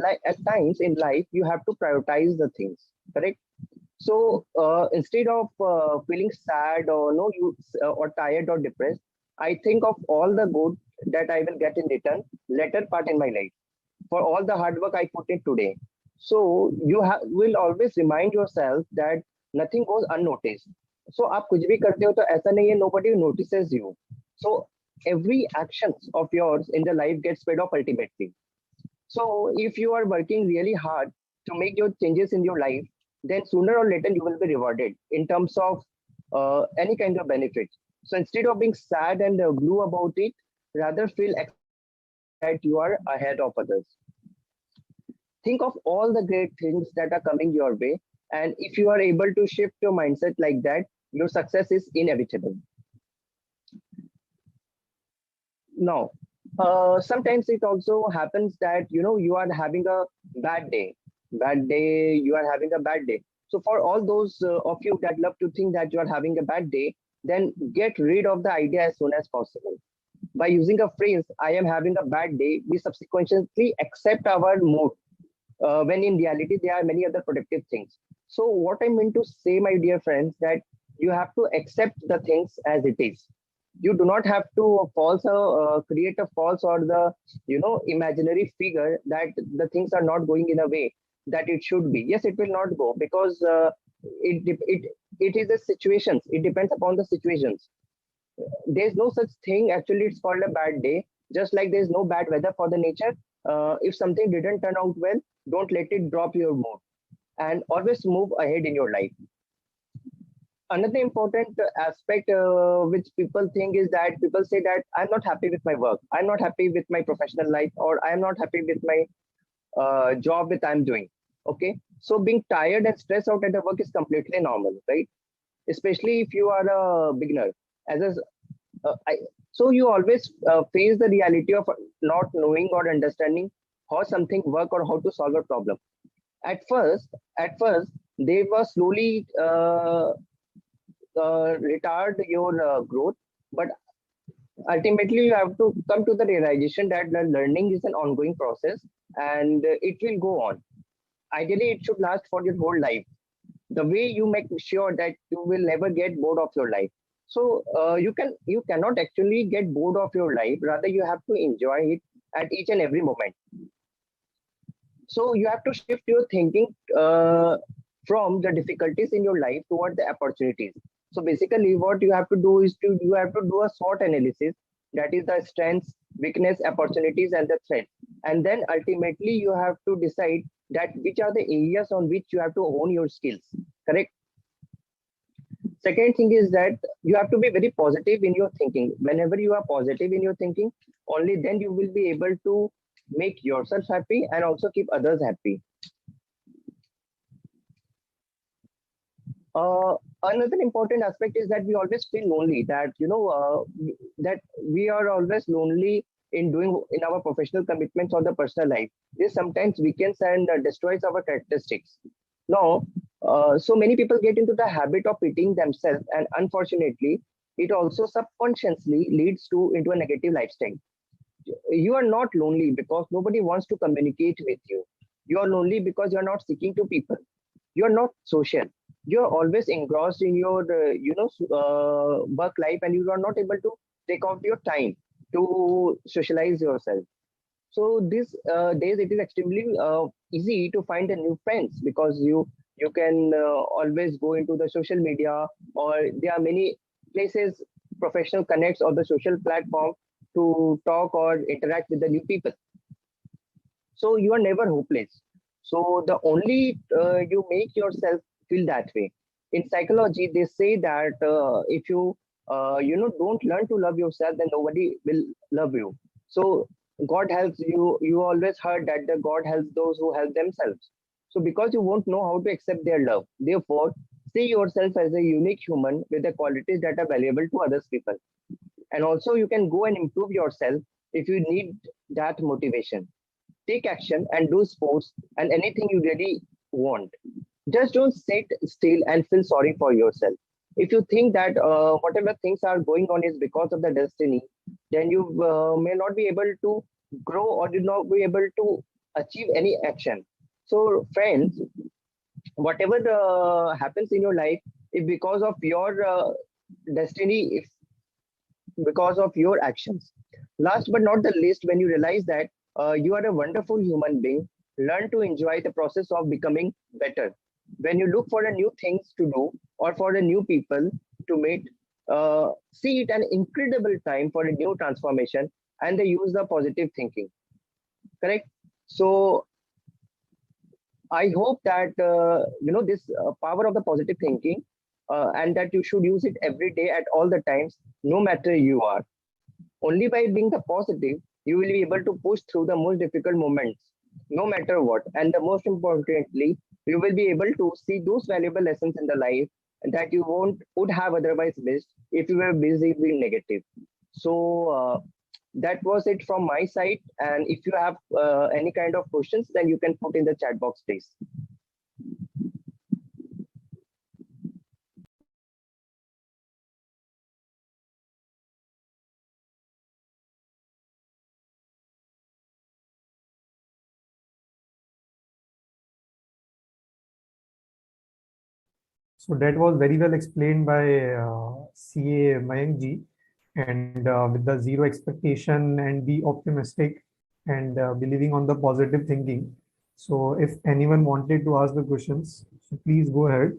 times in life you have to prioritize the things, correct? So instead of feeling sad or no you or tired or depressed, I think of all the good that I will get in return later part in my life, for all the hard work I put in today. So you will always remind yourself that nothing goes unnoticed. So आप कुछ भी करते हो तो ऐसा नहीं है nobody notices you. So every actions of yours in the life gets paid off ultimately. So if you are working really hard to make your changes in your life, then sooner or later you will be rewarded in terms of any kind of benefit. So instead of being sad and blue about it, rather feel that you are ahead of others. Think of all the great things that are coming your way. And if you are able to shift your mindset like that, your success is inevitable. Now, sometimes it also happens that you are having a bad day. You are having a bad day. So for all those of you that love to think that you are having a bad day, then get rid of the idea as soon as possible. By using a phrase, I am having a bad day, we subsequently accept our mood, when in reality there are many other productive things. So what I mean to say, my dear friends, that you have to accept the things as it is. You do not have to create a false or the imaginary figure that the things are not going in a way that it should be. Yes, it will not go, because it is the situations. It depends upon the situations. There's no such thing. Actually, it's called a bad day. Just like there's no bad weather for the nature. If something didn't turn out well, don't let it drop your mood, and always move ahead in your life. Another important aspect which people think is that people say that I'm not happy with my work, I'm not happy with my professional life, or I'm not happy with my job that I'm doing. Okay, so being tired and stressed out at the work is completely normal, right? Especially if you are a beginner. As a, so you always face the reality of not knowing or understanding how something work or how to solve a problem. At first, at first, they were slowly retard your growth, but ultimately you have to come to the realization that the learning is an ongoing process, and it will go on. Ideally, it should last for your whole life. The way you make sure that you will never get bored of your life. So you cannot actually get bored of your life. Rather, you have to enjoy it at each and every moment. So you have to shift your thinking from the difficulties in your life toward the opportunities. So basically, what you have to do is you have to do a SWOT analysis, that is the strengths, weakness, opportunities, and the threats. And then ultimately, you have to decide that which are the areas on which you have to own your skills. Correct? Second thing is that you have to be very positive in your thinking. Whenever you are positive in your thinking, only then you will be able to make yourself happy and also keep others happy. Another important aspect is that we always feel lonely, that that we are always lonely in our professional commitments or the personal life. This sometimes weakens and destroys our characteristics. Now, so many people get into the habit of pitying themselves, and unfortunately it also subconsciously leads to into a negative lifestyle. You are not lonely because nobody wants to communicate with you. You are lonely because you are not seeking to people. You are not social. You are always engrossed in your work life, and you are not able to take out your time to socialize yourself. So these days it is extremely easy to find a new friends, because you can always go into the social media, or there are many places, professional connects or the social platform, to talk or interact with the new people. So you are never hopeless. So the only you make yourself feel that way. In psychology, they say that if you don't learn to love yourself, then nobody will love you. So God helps you. You always heard that the God helps those who help themselves. So because you won't know how to accept their love, therefore see yourself as a unique human with the qualities that are valuable to others people. And also you can go and improve yourself if you need that motivation. Take action and do sports and anything you really want. Just don't sit still and feel sorry for yourself. If you think that whatever things are going on is because of the destiny, then you may not be able to grow, or do not be able to achieve any action. So friends, whatever happens in your life, if because of your destiny, if because of your actions. Last but not the least, when you realize that you are a wonderful human being, learn to enjoy the process of becoming better. When you look for a new things to do or for a new people to meet, see it an incredible time for a new transformation, and they use the positive thinking. Correct? So I hope that this power of the positive thinking, and that you should use it every day at all the times, no matter you are. Only by being the positive, you will be able to push through the most difficult moments, no matter what. And the most importantly, you will be able to see those valuable lessons in the life that you won't would have otherwise missed if you were busy being negative. So that was it from my side. And if you have any kind of questions, then you can put in the chat box, please. So that was very well explained by CA Mayank ji, and with the zero expectation and be optimistic and believing on the positive thinking. So if anyone wanted to ask the questions, so please go ahead.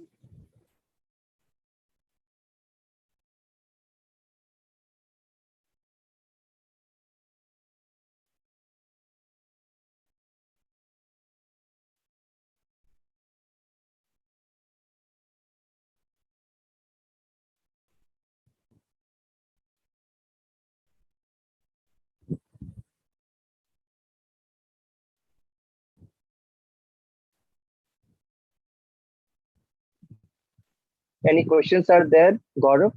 Any questions are there, Gaurav?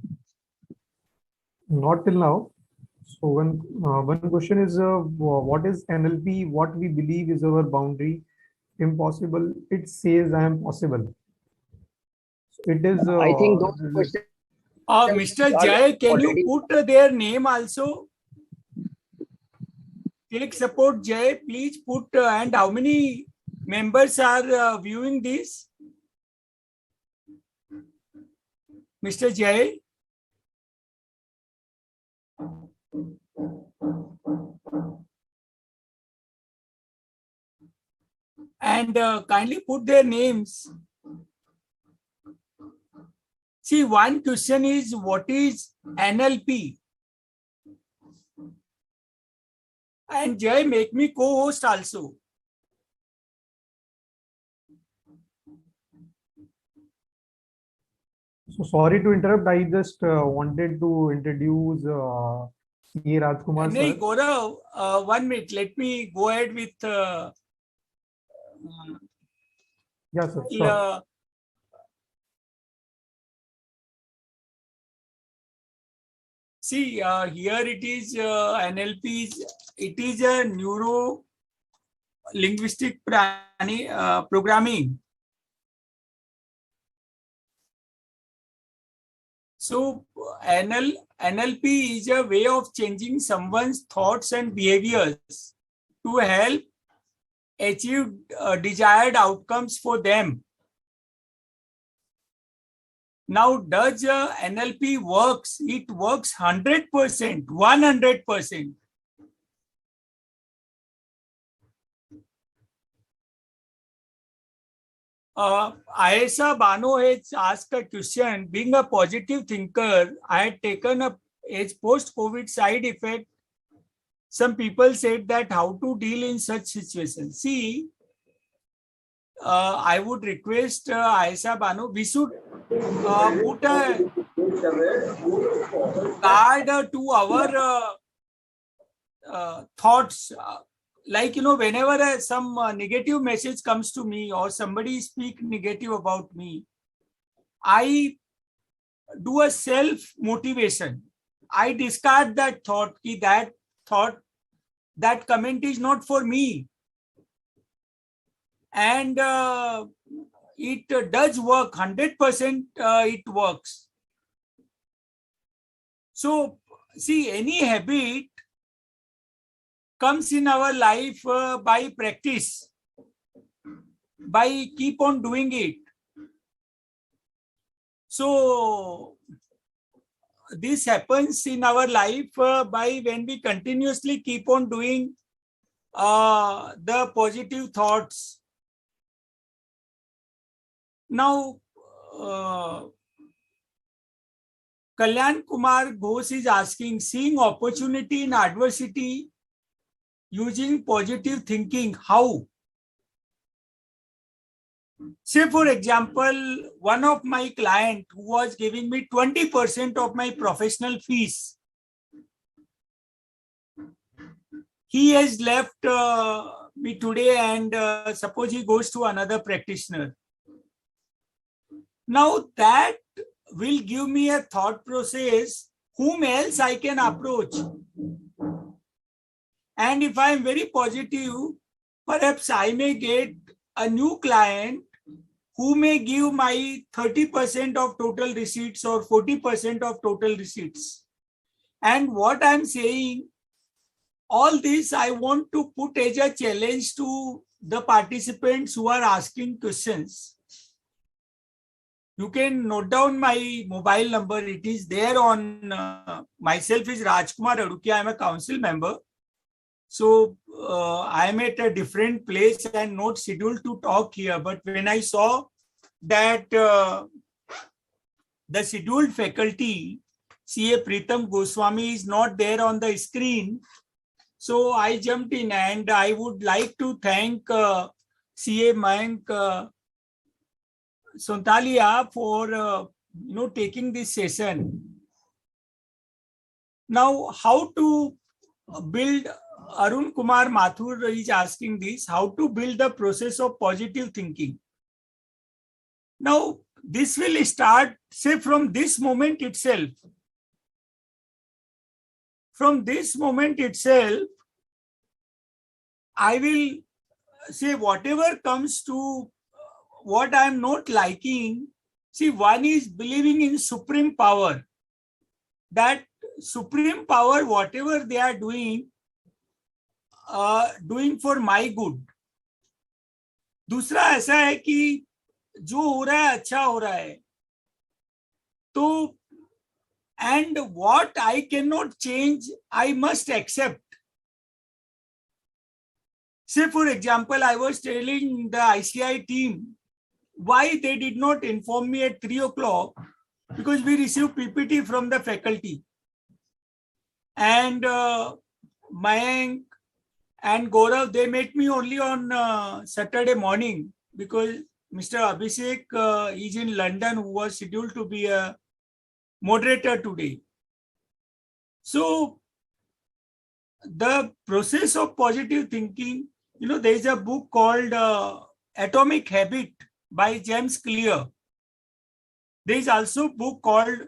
Not till now. So one question is, what is NLP? What we believe is our boundary. Impossible. It says I am possible. So it is. I think those questions Mr. are Jay, can you already. put their name also? Click support Jay, please put and how many members are viewing this? Mr. Jay? And kindly put their names. See, one question is, what is NLP? And Jay, make me co-host also. So sorry to interrupt. I just wanted to introduce CA Rajkumar Nahi, sir. Gaurav, 1 minute. Let me go ahead with Yeah, sir. Sure. see, here it is NLP. It is a neuro linguistic programming. So NLP is a way of changing someone's thoughts and behaviors to help achieve desired outcomes for them. Now, does NLP works? It works 100%, 100%. Ayesha Bano has asked a question. Being a positive thinker, I had taken up its post-COVID side effect. Some people said that how to deal in such situations. See, I would request Ayesha Bano, we should put a guard to our thoughts. Like, whenever some negative message comes to me or somebody speak negative about me, I do a self motivation. I discard that thought, that comment is not for me. And it does work, 100% it works. So, see, any habit comes in our life by practice, by keep on doing it. So this happens in our life by when we continuously keep on doing the positive thoughts. Now, Kalyan Kumar Ghosh is asking, seeing opportunity in adversity using positive thinking, how? Say, for example, one of my client who was giving me 20% of my professional fees, he has left me today, and suppose he goes to another practitioner. Now that will give me a thought process, whom else I can approach. And if I am very positive, perhaps I may get a new client who may give my 30% of total receipts or 40% of total receipts. And what I'm saying, all this I want to put as a challenge to the participants who are asking questions. You can note down my mobile number. It is there on, myself is Rajkumar Adukia. I am a council member. So I am at a different place and not scheduled to talk here. But when I saw that the scheduled faculty, CA Pritam Goswami, is not there on the screen, so I jumped in, and I would like to thank CA Mayank Sontalia for taking this session. Now, how to build? Arun Kumar Mathur is asking this, how to build the process of positive thinking. Now, this will start, say, from this moment itself. From this moment itself, I will say whatever comes to what I am not liking. See, one is believing in supreme power. That supreme power, whatever they are doing for my good. दूसरा ऐसा है कि जो हो रहा है अच्छा हो रहा है, तो and what I cannot change, I must accept. Say, for example, I was telling the ICAI team why they did not inform me at 3 o'clock, because we received PPT from the faculty. And Mayank and Gaurav, they met me only on Saturday morning, because Mr. Abhishek is in London, who was scheduled to be a moderator today. So the process of positive thinking, there is a book called Atomic Habit by James Clear. There is also a book called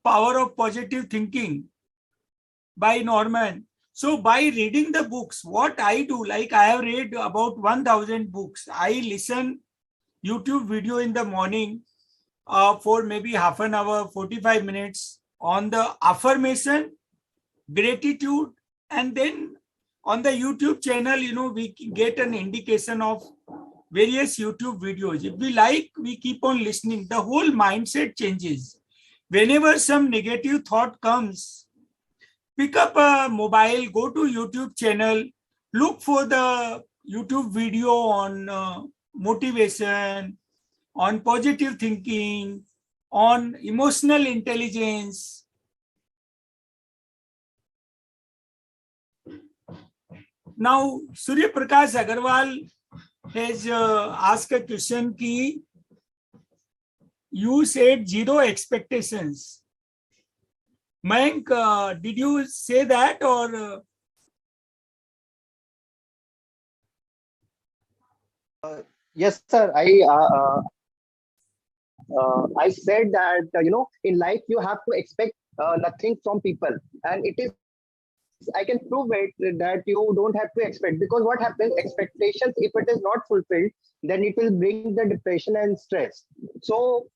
Power of Positive Thinking by Norman. So by reading the books, what I do, like I have read about 1000 books. I listen YouTube video in the morning for maybe half an hour, 45 minutes on the affirmation, gratitude, and then on the YouTube channel, we get an indication of various YouTube videos. If we like, we keep on listening. The whole mindset changes. Whenever some negative thought comes, pick up a mobile, go to YouTube channel, look for the YouTube video on motivation, on positive thinking, on emotional intelligence. Now, Surya Prakash Agarwal has asked a question ki you said zero expectations. Mayank, did you say that or? Yes, sir. I said that in life you have to expect nothing from people, and it is. I can prove it that you don't have to expect, because what happens, expectations, if it is not fulfilled, then it will bring the depression and stress. So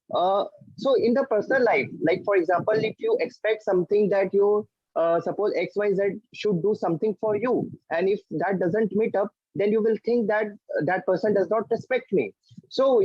in the personal life, like for example, if you expect something that you suppose XYZ should do something for you, and if that doesn't meet up, then you will think that that person does not respect me. So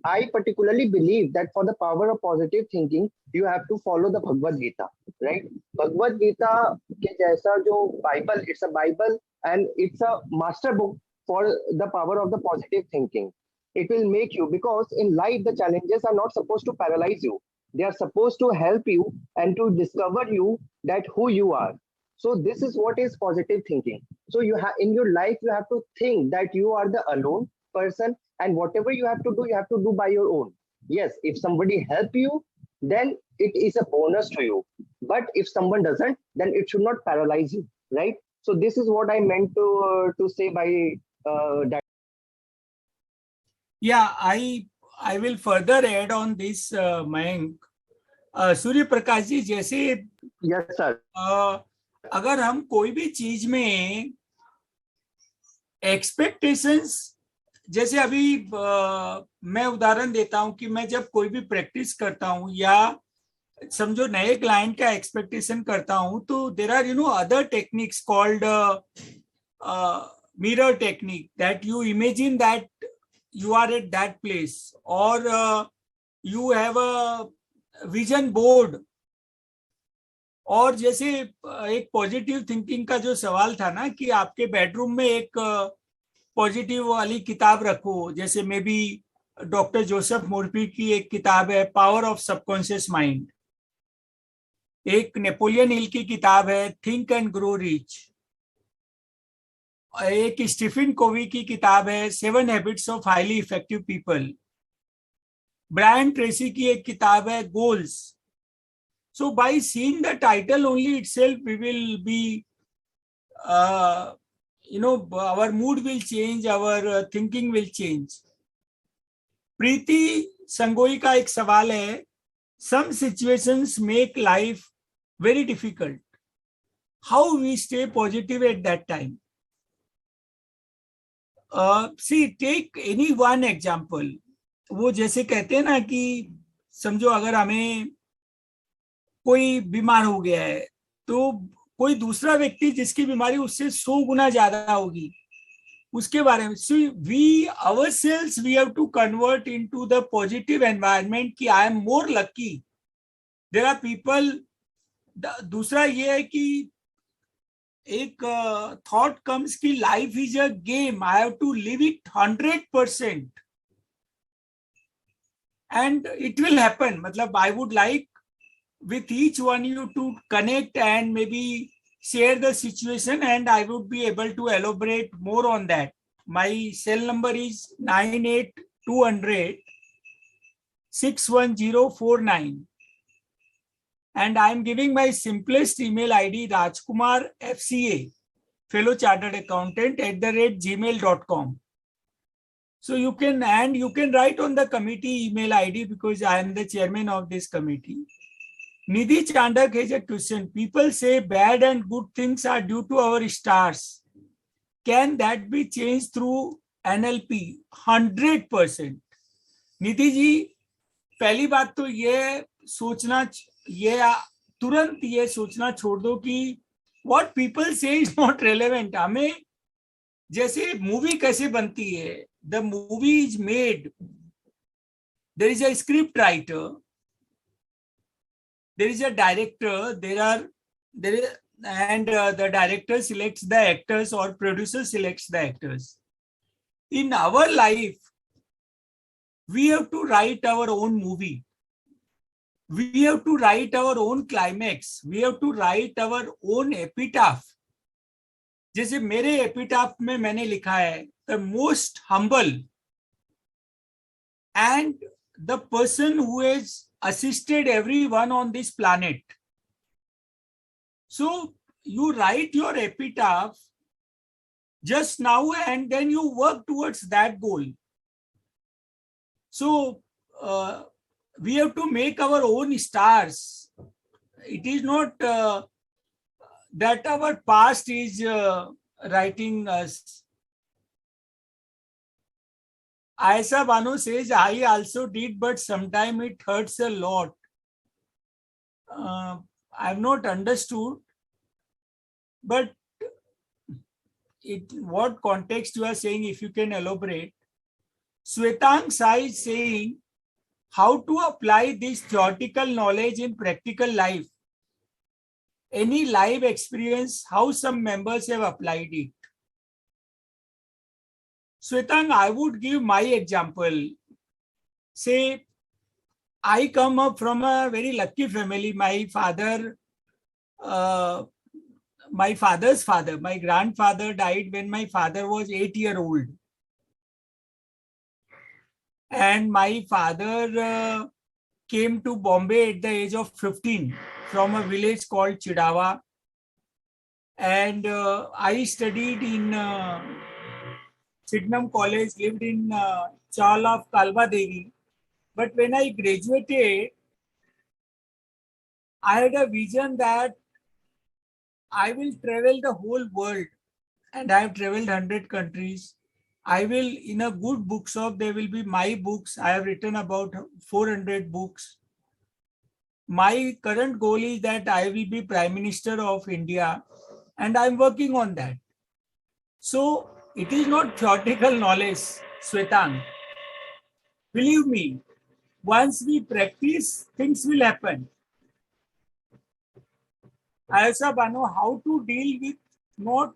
I particularly believe that for the power of positive thinking, you have to follow the Bhagavad Gita, right? Bhagavad Gita के जैसा जो Bible, it's a Bible and it's a master book for the power of the positive thinking. It will make you, because in life the challenges are not supposed to paralyze you. They are supposed to help you and to discover you that who you are. So this is what is positive thinking. So you have in your life, you have to think that you are the alone person, and whatever you have to do by your own. Yes, if somebody help you, then it is a bonus to you. But if someone doesn't, then it should not paralyze you, right? So this is what I meant to say by that. Yeah, I will further add on this, Mayank. Surya Prakash ji, जैसे Yes, sir. अगर हम कोई भी चीज में expectations, जैसे अभी मैं उदाहरण देता हूं कि मैं जब कोई भी प्रैक्टिस करता हूं या समझो नए क्लाइंट का एक्सपेक्टेशन करता हूं, तो there are other techniques called mirror technique, that you imagine that you are at that place, or you have a vision board. और जैसे एक पॉजिटिव थिंकिंग का जो सवाल था ना कि आपके बेडरूम में एक पॉजिटिव वाली किताब रखो, जैसे may be doctor Joseph Murphy की एक किताब है पावर ऑफ सबकॉन्शियस माइंड, एक नेपोलियन हिल की किताब है थिंक एंड ग्रो रिच, एक स्टीफन कोवी की किताब है 7 habits of highly effective people, Brian Tracy की एक किताब है goals. So by seeing the title only itself we will be our mood will change, our thinking will change. Preeti Sangoi का एक सवाल है, सम situations make life very difficult, how we stay positive at that time? See, take any one example. वो जैसे कहते हैं ना कि समझो अगर हमें कोई बीमार हो गया है, तो कोई दूसरा व्यक्ति जिसकी बीमारी उससे 100 गुना ज्यादा होगी, उसके बारे में we ourselves we have to convert into the positive environment कि I am more lucky. There are people. दूसरा ये है कि एक थॉट कम्स की life is a game, I have to live it 100% and it will happen. मतलब I would like with each one you to connect and maybe share the situation, and I would be able to elaborate more on that. My cell number is 200 61049. And I am giving my simplest email ID, Rajkumar FCA, fellow chartered accountant @gmail.com. So you can write on the committee email ID because I am the chairman of this committee. Nidhi Chandak has a question. People say bad and good things are due to our stars. Can that be changed through NLP? 100%. Nidhi ji, पहली बात तो ये तुरंत ये सोचना छोड़ दो कि what people say is not relevant. हमें जैसे मूवी कैसे बनती है, the movie is made. There is a script writer, there is a director, and the director selects the actors or producer selects the actors. In our life, we have to write our own movie. We have to write our own climax. We have to write our own epitaph. जैसे मेरे epitaph में मैंने लिखा है, the most humble and the person who has assisted everyone on this planet. So you write your epitaph just now and then you work towards that goal. So we have to make our own stars. It is not that our past is writing us. Aisa Banu says, I also did, but sometimes it hurts a lot. I have not understood, but what context you are saying, if you can elaborate. Swetang Sai is saying, how to apply this theoretical knowledge in practical life? Any live experience, how some members have applied it? Swetang, I would give my example. Say, I come up from a very lucky family. My father's father, my grandfather died when my father was 8-year-old. And my father came to Bombay at the age of 15 from a village called Chidawa. And I studied in Sydenham College, lived in Chal of Kalba Devi. But when I graduated, I had a vision that I will travel the whole world, and I have traveled 100 countries. I will, in a good bookshop, there will be my books. I have written about 400 books. My current goal is that I will be Prime Minister of India, and I'm working on that. So it is not theoretical knowledge, Swetang. Believe me, once we practice, things will happen. I also know how to deal with not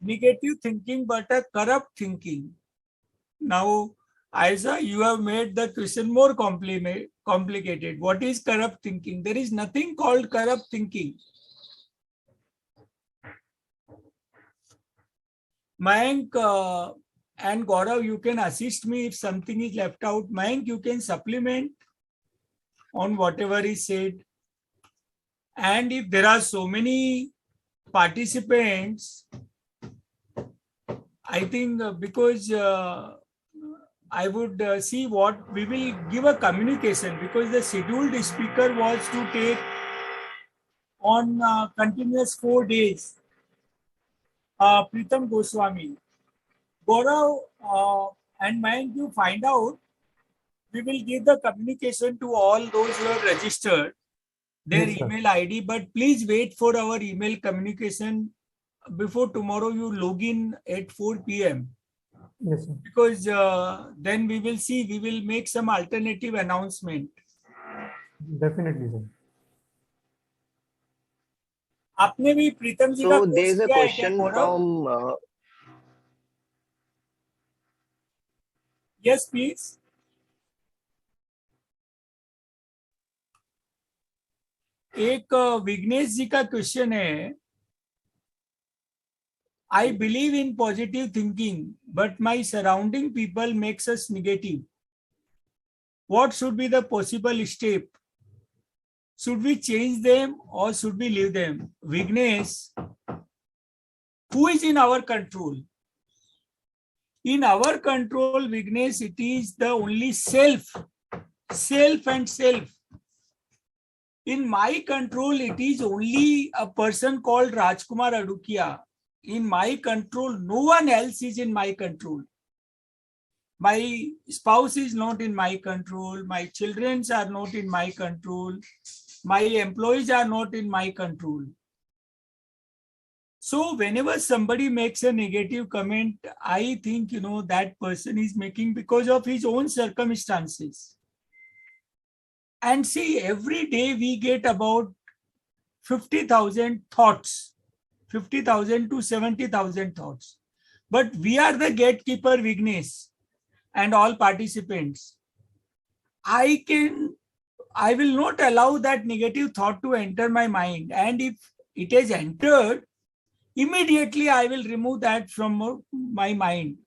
negative thinking, but a corrupt thinking. Now, Isa, you have made the question more complicated. What is corrupt thinking? There is nothing called corrupt thinking. Mayank and Gaurav, you can assist me if something is left out. Mayank, you can supplement on whatever is said. And if there are so many participants, I think because I would see what we will give a communication, because the scheduled speaker was to take on continuous 4 days. Pritam Goswami, Gaurav and Mayank, you find out. We will give the communication to all those who have registered their email ID, but please wait for our email communication before tomorrow. You log in at 4 p.m. Yes, sir. Because then we will see, we will make some alternative announcement. Definitely, sir. आपने भी प्रीतम जी का So there is a किया है क्या, question Gaurav? from Yes, please. एक विघ्नेश जी का question है, I believe in positive thinking, but my surrounding people makes us negative. What should be the possible step? Should we change them or should we leave them? Vignesh, who is in our control? In our control, Vignesh, it is the only self and self. In my control, it is only a person called Rajkumar Adukia. In my control, no one else is in my control. My spouse is not in my control. My children are not in my control. My employees are not in my control. So whenever somebody makes a negative comment, I think, that person is making because of his own circumstances. And see, every day we get about 50,000 thoughts, 50,000 to 70,000 thoughts. But we are the gatekeeper, Vignesh, and all participants. I will not allow that negative thought to enter my mind. And if it has entered, immediately I will remove that from my mind.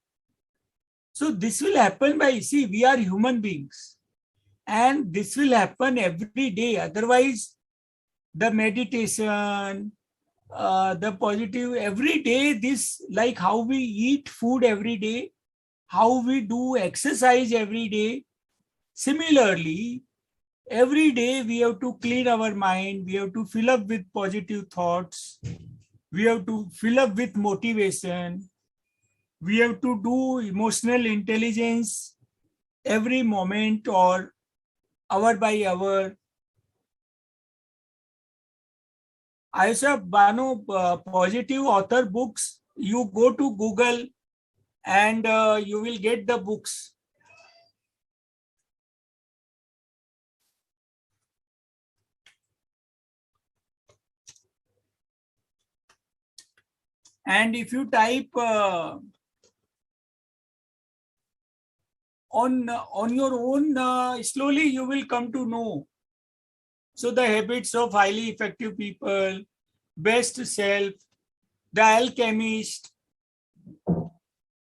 So this will happen we are human beings. And this will happen every day. Otherwise, the meditation, the positive, every day, this, like how we eat food every day, how we do exercise every day. Similarly, every day we have to clean our mind. We have to fill up with positive thoughts. We have to fill up with motivation. We have to do emotional intelligence every moment or hour by hour. Ayesha Banu, positive author books, you go to Google and you will get the books. And if you type on your own, slowly you will come to know. So the habits of highly effective people, best self, the alchemist,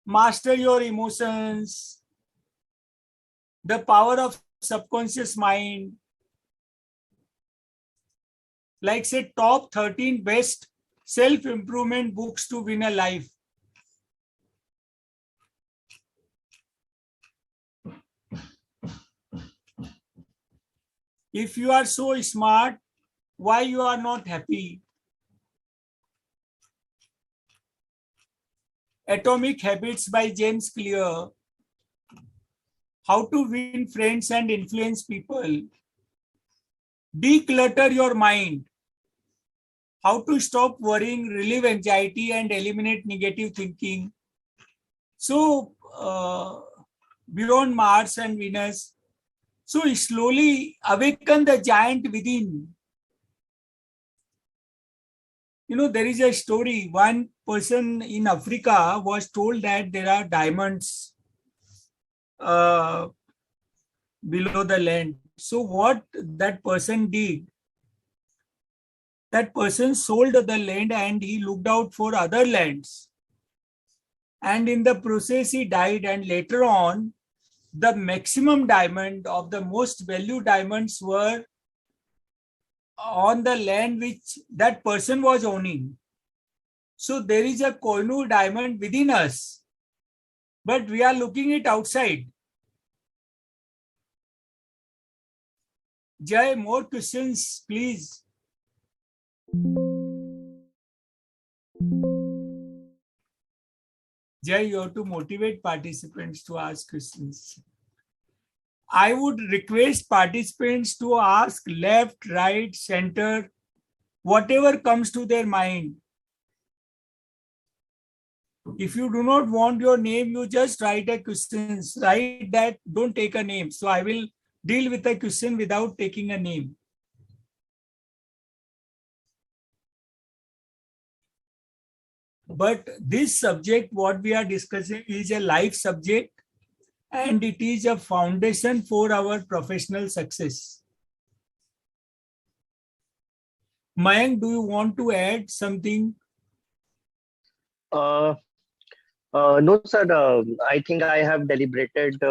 master your emotions, the power of subconscious mind, like say top 13 best self-improvement books to win a life. If you are so smart, why you are not happy? Atomic Habits by James Clear. How to win friends and influence people. Declutter your mind. How to stop worrying, relieve anxiety, and eliminate negative thinking. So, beyond Mars and Venus. So, slowly awaken the giant within. There is a story. One person in Africa was told that there are diamonds below the land. So what that person did, that person sold the land and he looked out for other lands. And in the process, he died. And later on, the maximum diamond of the most valued diamonds were on the land which that person was owning. So there is a Koh-i-Noor diamond within us, but we are looking it outside. Jai, more questions, please. Jai, you have to motivate participants to ask questions. I would request participants to ask left, right, center, whatever comes to their mind. If you do not want your name, you just write a question. Write that, don't take a name. So I will deal with a question without taking a name. But this subject, what we are discussing, is a life subject and it is a foundation for our professional success. Mayank, do you want to add something? Uh, no, sir. I think I have deliberated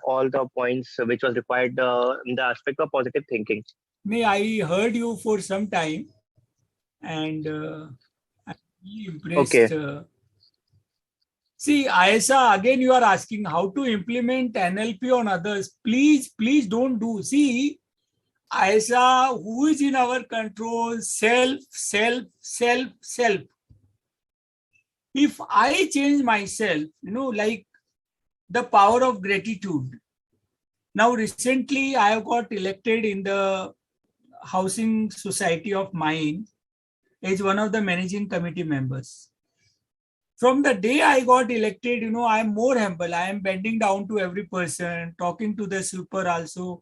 all the points which was required in the aspect of positive thinking. May I heard you for some time, and I'm really impressed. Okay. See, Ayesha, again you are asking how to implement NLP on others. Please don't do. See, Ayesha, who is in our control? Self, self, self, self. If I change myself, like the power of gratitude. Now, recently, I have got elected in the housing society of mine as one of the managing committee members. From the day I got elected, I am more humble. I am bending down to every person, talking to the super also.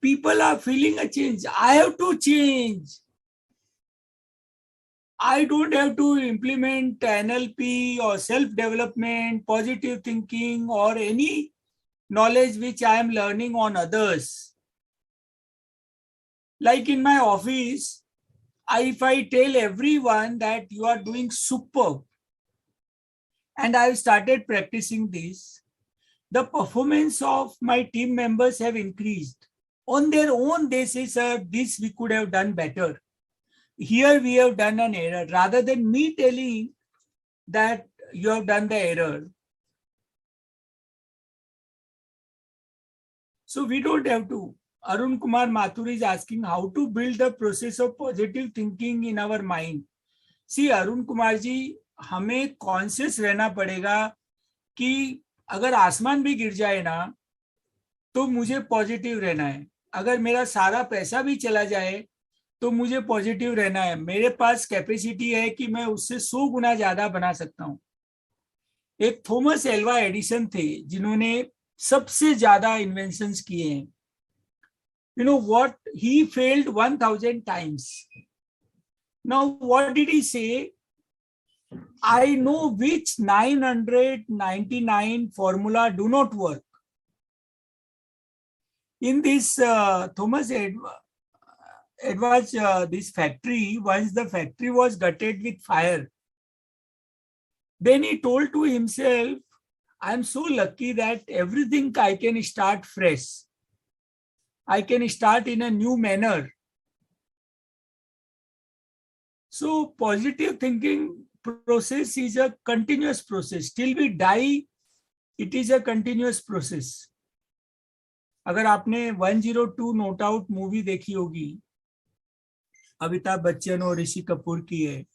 People are feeling a change. I have to change. I don't have to implement NLP or self-development, positive thinking, or any knowledge which I am learning on others. Like in my office, if I tell everyone that you are doing superb, and I've started practicing this, the performance of my team members have increased. On their own, they say, sir, this we could have done better. Here we have done an error. Rather than me telling that you have done the error. So we don't have to. Arun Kumar Mathur is asking how to build the process of positive thinking in our mind. See, Arun Kumar ji, हमें conscious रहना पड़ेगा कि अगर आसमान भी गिर जाए ना तो मुझे पॉजिटिव रहना है. अगर मेरा सारा पैसा भी चला जाए तो मुझे पॉजिटिव रहना है. मेरे पास कैपेसिटी है कि मैं उससे 100 गुना ज्यादा बना सकता हूं. एक थॉमस एल्वा एडिसन थे जिन्होंने सबसे ज्यादा इन्वेंशंस किए हैं. You know what? He failed 1000 times. Now, what did he say? I know which 999 formula do not work. In this Thomas Edwards, this factory, once the factory was gutted with fire, then he told to himself, I am so lucky that everything I can start fresh. I can start in a new manner. So positive thinking process is a continuous process. Till we die, it is a continuous process. अगर आपने 102 note out movie देखी होगी, अमिताभ बच्चन और ऋषि कपूर की है,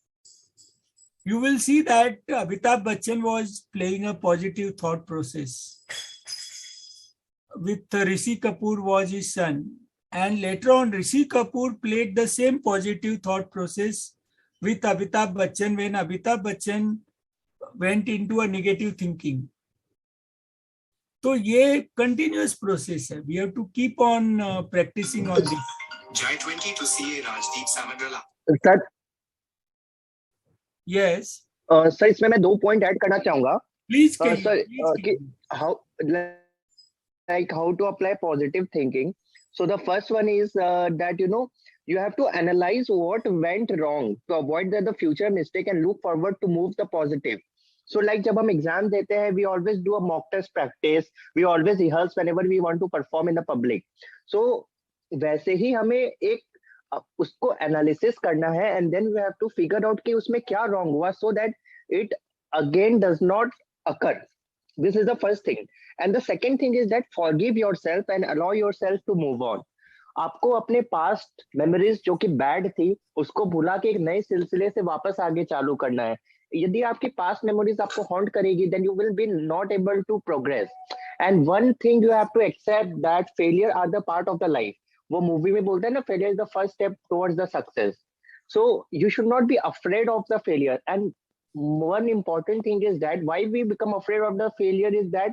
you will see that Amitabh Bachchan was playing a positive thought process. With Rishi Kapoor was his son, and later on Rishi Kapoor played the same positive thought process with Amitabh Bachchan when Amitabh Bachchan went into a negative thinking. So ये continuous process है. We have to keep on practicing on this. Jai 20 to CA Rajdeep Samagala. Sir Yes. Sir इसमें मैं 2 point add करना चाहूंगा. Please. Sir how to apply positive thinking. So the first one is that you have to analyze what went wrong to avoid the future mistake and look forward to move the positive. So like जब हम exam देते हैं, we always do a mock test practice, we always rehearse whenever we want to perform in the public. So वैसे ही हमें एक उसको analysis करना है, and then we have to figure out कि उसमें क्या wrong हुआ so that it again does not occur. This is the first thing. And the second thing is that forgive yourself and allow yourself to move on. आपको अपने past memories जो कि bad थी उसको भुला के एक नए सिलसिले से वापस आगे चालू करना है. यदि आपकी पास्ट मेमोरीज आपको हॉन्ट करेगी, then you will be not able to progress. And one thing you have to accept that failure are the part of the life. वो मूवी में बोलते हैं ना, failure is the first step towards the success. So you should not be afraid of the failure. And one important thing is that why we become afraid of the failure is that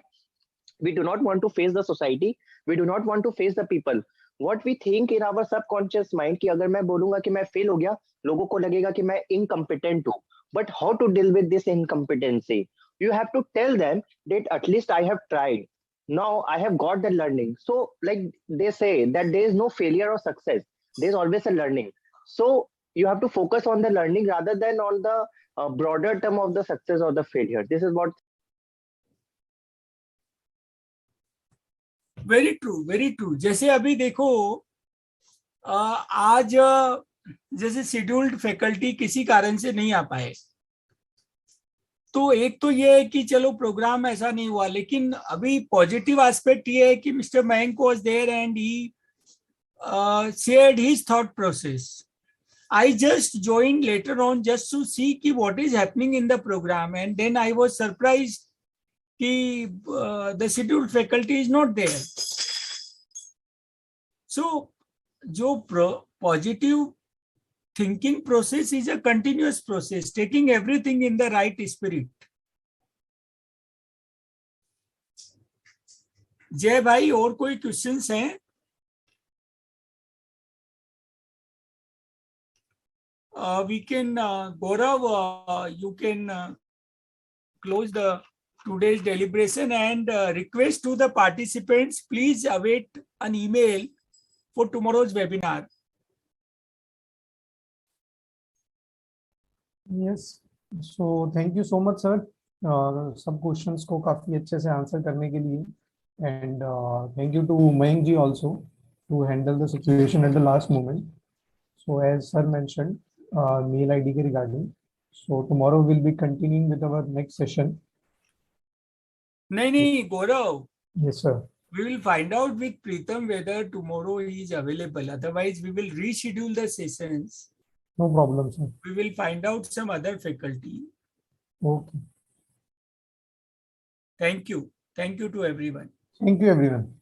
we do not want to face the society, we do not want to face the people. What we think in our subconscious mind कि अगर मैं बोलूंगा कि मैं fail हो गया, लोगों को लगेगा कि मैं incompetent हूँ. But how to deal with this incompetency? You have to tell them that at least I have tried. Now I have got the learning. So like they say that there is no failure or success. There is always a learning. So you have to focus on the learning rather than on the a broader term of the success or the failure. This is what. Very true, very true. जैसे अभी देखो आज जैसे scheduled faculty किसी कारण से नहीं आ पाए, तो एक तो ये है कि चलो प्रोग्राम ऐसा नहीं हुआ, लेकिन अभी पॉजिटिव एस्पेक्ट ये है कि mister Mayank was there and he shared his thought process. I just joined later on just to see ki what is happening in the program, and then I was surprised कि the scheduled faculty is not there. So जो positive thinking process is a continuous process, taking everything in the right spirit. जय भाई, और कोई questions हैं? We can Gaurav, you can close the today's deliberation and request to the participants, please await an email for tomorrow's webinar. Yes, so thank you so much sir, सब questions को काफी अच्छे से आंसर करने के लिए, and thank you to Mayank ji also to handle the situation at the last moment. So as sir mentioned, mail ID ke regarding, so tomorrow we'll be continuing with our next session. नहीं Gaurav. Yes sir. We will find out with Preetham whether tomorrow he is available. Otherwise, we will reschedule the sessions. No problem, sir. We will find out some other faculty. Okay. Thank you. Thank you to everyone. Thank you, everyone.